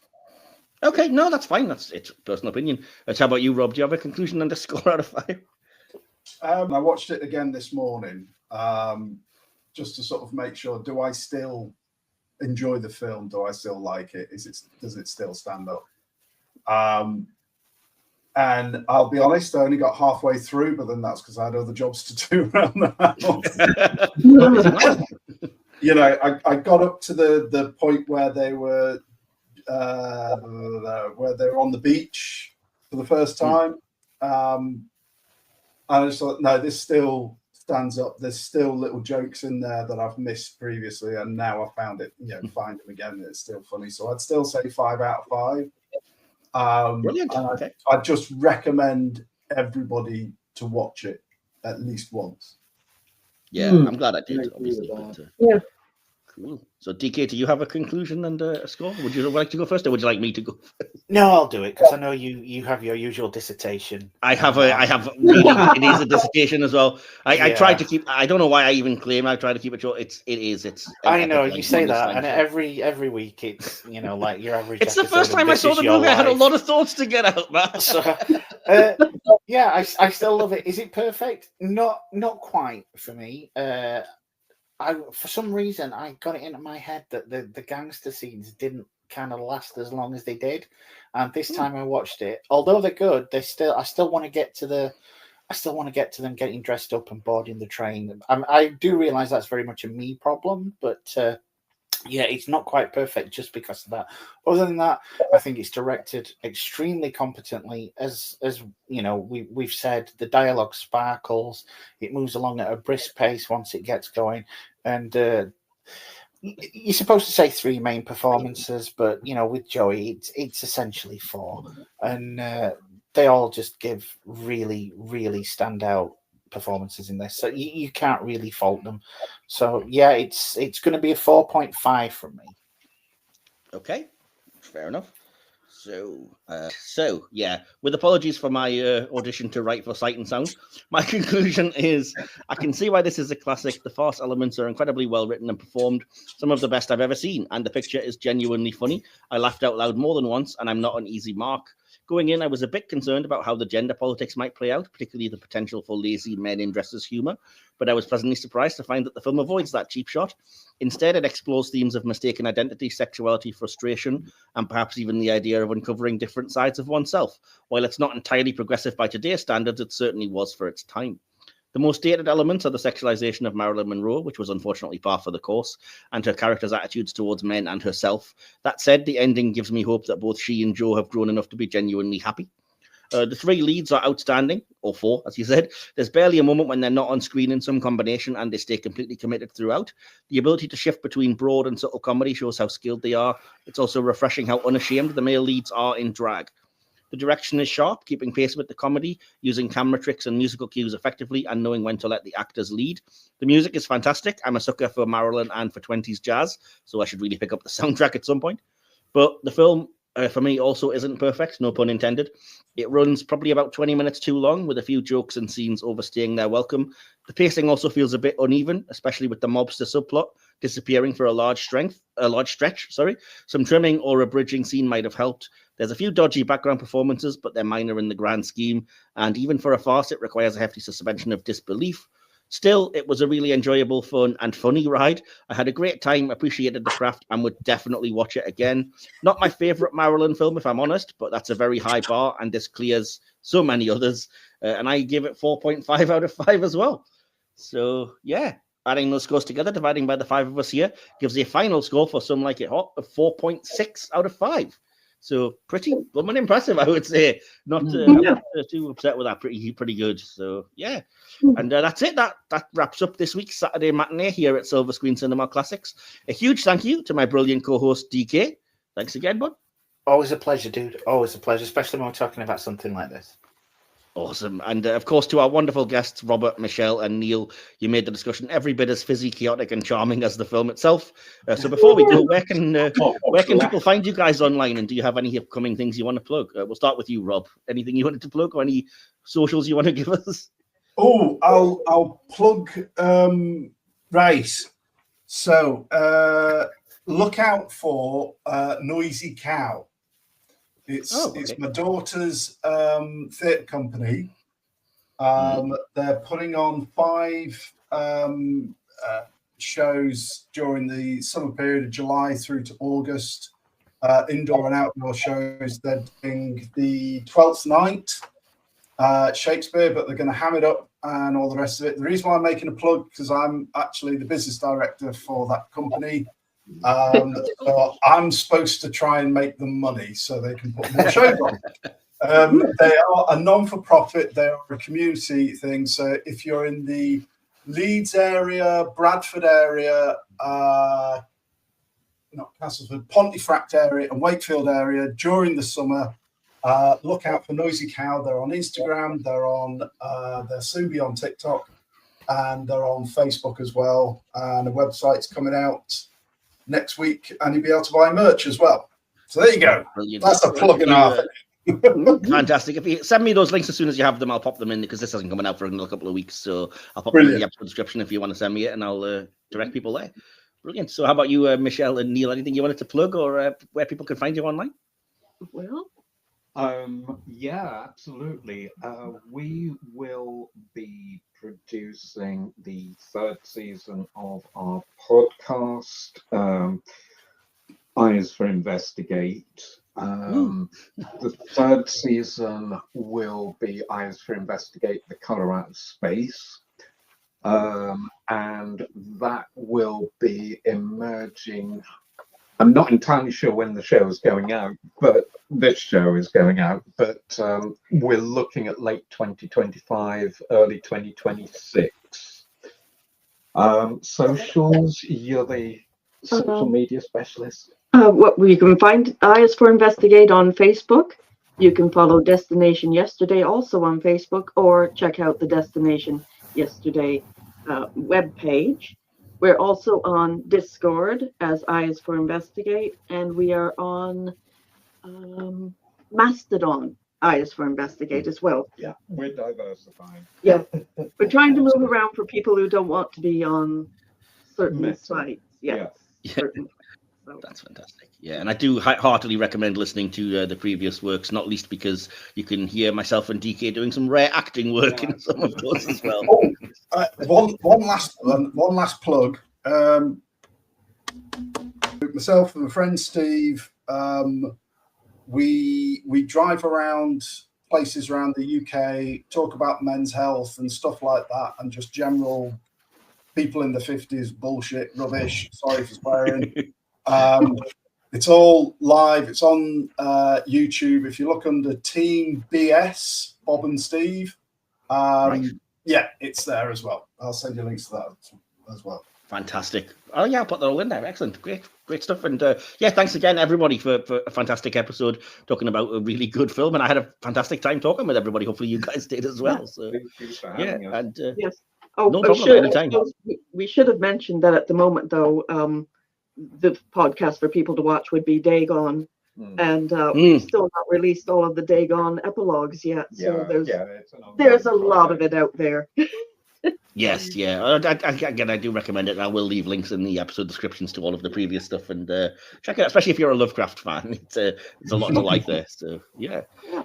Okay, no, that's fine. It's personal opinion. How about you, Rob? Do you have a conclusion and a score out of 5? I watched it again this morning, just to sort of make sure: do I still enjoy the film? Do I still like it? Does it still stand up? And I'll be honest, I only got halfway through, but then that's because I had other jobs to do around the house. You know, I got up to the point where they were on the beach for the first time. And I just thought, no, this still stands up. There's still little jokes in there that I've missed previously, and now I find it, find them again. It's still funny. So I'd still say 5 out of 5. Brilliant. And Okay. I just recommend everybody to watch it at least once. Yeah, I'm glad I did, I agree obviously. with But, Yeah. cool. So, DK, do you have a conclusion and a score? Would you like to go first, or would you like me to go? No, I'll do it because I know you have your usual dissertation. I have really, it is a dissertation as well. I try Yeah. to keep. I don't know why I even claim I try to keep it short. It's. I know you like say one this that, time, and so. every week it's like your average. It's the episode first of time I This saw Is the Your movie. I had a Life. lot of thoughts to get out, man. So, yeah, I still love it. Is it perfect? Not quite for me. For some reason I got it into my head that the gangster scenes didn't kind of last as long as they did, and this time I watched it. Although they're good, I still want to get to them getting dressed up and boarding the train. I do realize that's very much a me problem, but yeah, it's not quite perfect just because of that. Other than that, I think it's directed extremely competently. As you know, we've said, the dialogue sparkles. It moves along at a brisk pace once it gets going, and you're supposed to say 3 main performances, but with Joey, it's essentially 4, and they all just give really, really standout performances in this, so you can't really fault them. So yeah, it's going to be a 4.5 from me. Okay, fair enough. So yeah, with apologies for my audition to write for Sight and Sound, my conclusion is I can see why this is a classic. The farce elements are incredibly well written and performed, some of the best I've ever seen, and the picture is genuinely funny. I laughed out loud more than once, and I'm not an easy mark. Going in, I was a bit concerned about how the gender politics might play out, particularly the potential for lazy men in dresses humor, but I was pleasantly surprised to find that the film avoids that cheap shot. Instead, it explores themes of mistaken identity, sexuality, frustration, and perhaps even the idea of uncovering different sides of oneself. While it's not entirely progressive by today's standards, it certainly was for its time. The most dated elements are the sexualization of Marilyn Monroe, which was unfortunately par for the course, and her character's attitudes towards men and herself. That said, the ending gives me hope that both she and Joe have grown enough to be genuinely happy. The 3 leads are outstanding, or 4, as you said. There's barely a moment when they're not on screen in some combination, and they stay completely committed throughout. The ability to shift between broad and subtle comedy shows how skilled they are. It's also refreshing how unashamed the male leads are in drag. The direction is sharp, keeping pace with the comedy, using camera tricks and musical cues effectively, and knowing when to let the actors lead. The music is fantastic. I'm a sucker for Marilyn and for 20s jazz, so I should really pick up the soundtrack at some point. But the film, for me, also isn't perfect, no pun intended. It runs probably about 20 minutes too long, with a few jokes and scenes overstaying their welcome. The pacing also feels a bit uneven, especially with the mobster subplot disappearing for a large stretch. Some trimming or a bridging scene might have helped. There's a few dodgy background performances, but they're minor in the grand scheme, and even for a farce, it requires a hefty suspension of disbelief. Still, it was a really enjoyable, fun, and funny ride. I had a great time, appreciated the craft, and would definitely watch it again. Not my favourite Marilyn film, if I'm honest, but that's a very high bar, and this clears so many others. And I give it 4.5 out of 5 as well. So, yeah, adding those scores together, dividing by the 5 of us here, gives a final score for Some Like It Hot of 4.6 out of 5. So pretty impressive, I would say. Not too upset with that. Pretty good. So yeah, and that's it. That wraps up this week's Saturday matinee here at Silver Screen Cinema Classics. A huge thank you to my brilliant co-host DK. Thanks again, bud. Always a pleasure, dude. Always a pleasure, especially when we're talking about something like this. Awesome. And of course, to our wonderful guests, Robert, Michelle, and Neil, you made the discussion every bit as fizzy, chaotic, and charming as the film itself. So before we go, where can people find you guys online? And do you have any upcoming things you want to plug? We'll start with you, Rob. Anything you wanted to plug, or any socials you want to give us? Oh, I'll plug right. So look out for Noisy Cow. It's my daughter's theatre company. They're putting on 5 shows during the summer period of July through to August. Indoor and outdoor shows. They're doing the 12th Night, Shakespeare, but they're going to ham it up and all the rest of it. The reason why I'm making a plug, because I'm actually the business director for that company. So I'm supposed to try and make them money so they can put more shows on. They are a non-for-profit. They are a community thing. So if you're in the Leeds area, Bradford area, not Castleford, Pontefract area and Wakefield area during the summer, look out for Noisy Cow. They're on Instagram. They'll soon be on TikTok, and they're on Facebook as well. And the website's coming out next week, and you'll be able to buy merch as well. So there you go. Brilliant. That's a plug and a half. Fantastic. If you send me those links as soon as you have them, I'll pop them in, because this isn't coming out for another couple of weeks. So I'll pop them in the episode description if you want to send me it, and I'll direct people there. Brilliant. So how about you, Michelle and Neil? Anything you wanted to plug, or where people can find you online? Well, yeah, absolutely. We will be producing the 3rd season of our podcast, Eyes for Investigate. The 3rd season will be Eyes for Investigate, The Colour Out of Space. And that will be emerging. I'm not entirely sure when the show is going out, but this show is going out. But we're looking at late 2025, early 2026. Socials, you're the social media specialist. You can find Eyes for Investigate on Facebook. You can follow Destination Yesterday also on Facebook, or check out the Destination Yesterday webpage. We're also on Discord as Eyes for Investigate, and we are on Mastodon, Eyes for Investigate as well. Yeah, we're diversifying. Yeah, we're trying to move around for people who don't want to be on certain sites. Yeah. So. That's fantastic. Yeah, and I do heartily recommend listening to the previous works, not least because you can hear myself and DK doing some rare acting work in some of those as well. One last plug. Myself and my friend Steve, we drive around places around the UK, talk about men's health and stuff like that, and just general people in the 50s bullshit, rubbish. Sorry for swearing. It's all live. It's on YouTube. If you look under Team BS, Bob and Steve, yeah, it's there as well. I'll send you links to that as well. Fantastic. Oh yeah, I'll put that all in there. Excellent. Great stuff. And yeah, thanks again everybody for a fantastic episode talking about a really good film. And I had a fantastic time talking with everybody. Hopefully you guys did as well. So yeah, and yes. No problem. Anytime. We should have mentioned that at the moment though, the podcast for people to watch would be Dagon, and we've still not released all of the Dagon epilogues yet. So there's a lot of it out there. Yes, yeah. Again, I do recommend it. And I will leave links in the episode descriptions to all of the previous stuff, and check it out, especially if you're a Lovecraft fan. It's a lot to like there. So yeah.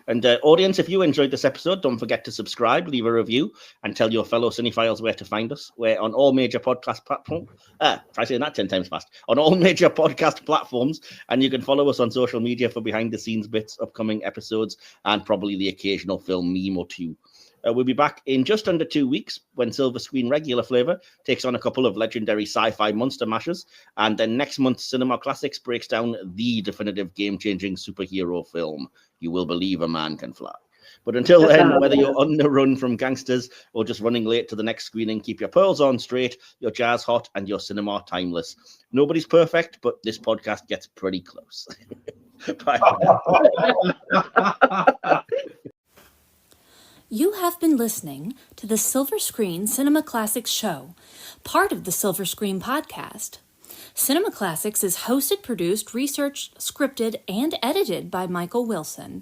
And audience, if you enjoyed this episode, don't forget to subscribe, leave a review, and tell your fellow cinephiles where to find us. We're on all major podcast platforms. Try saying that 10 times fast. On all major podcast platforms, and you can follow us on social media for behind-the-scenes bits, upcoming episodes, and probably the occasional film meme or two. We'll be back in just under 2 weeks when Silver Screen Regular Flavor takes on a couple of legendary sci-fi monster mashers. And then next month, Cinema Classics breaks down the definitive game-changing superhero film, You Will Believe a Man Can Fly. But until then, whether you're on the run from gangsters or just running late to the next screening, keep your pearls on straight, your jazz hot, and your cinema timeless. Nobody's perfect, but this podcast gets pretty close. Bye. You have been listening to the Silver Screen Cinema Classics show, part of the Silver Screen podcast. Cinema Classics is hosted, produced, researched, scripted, and edited by Michael Wilson.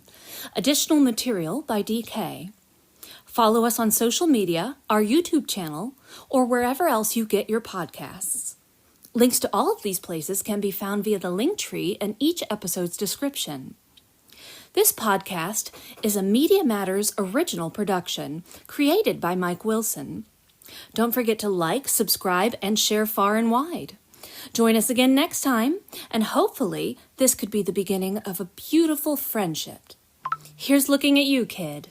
Additional material by DK. Follow us on social media, our YouTube channel, or wherever else you get your podcasts. Links to all of these places can be found via the link tree in each episode's description. This podcast is a Media Matters original production created by Mike Wilson. Don't forget to like, subscribe, and share far and wide. Join us again next time, and hopefully this could be the beginning of a beautiful friendship. Here's looking at you, kid.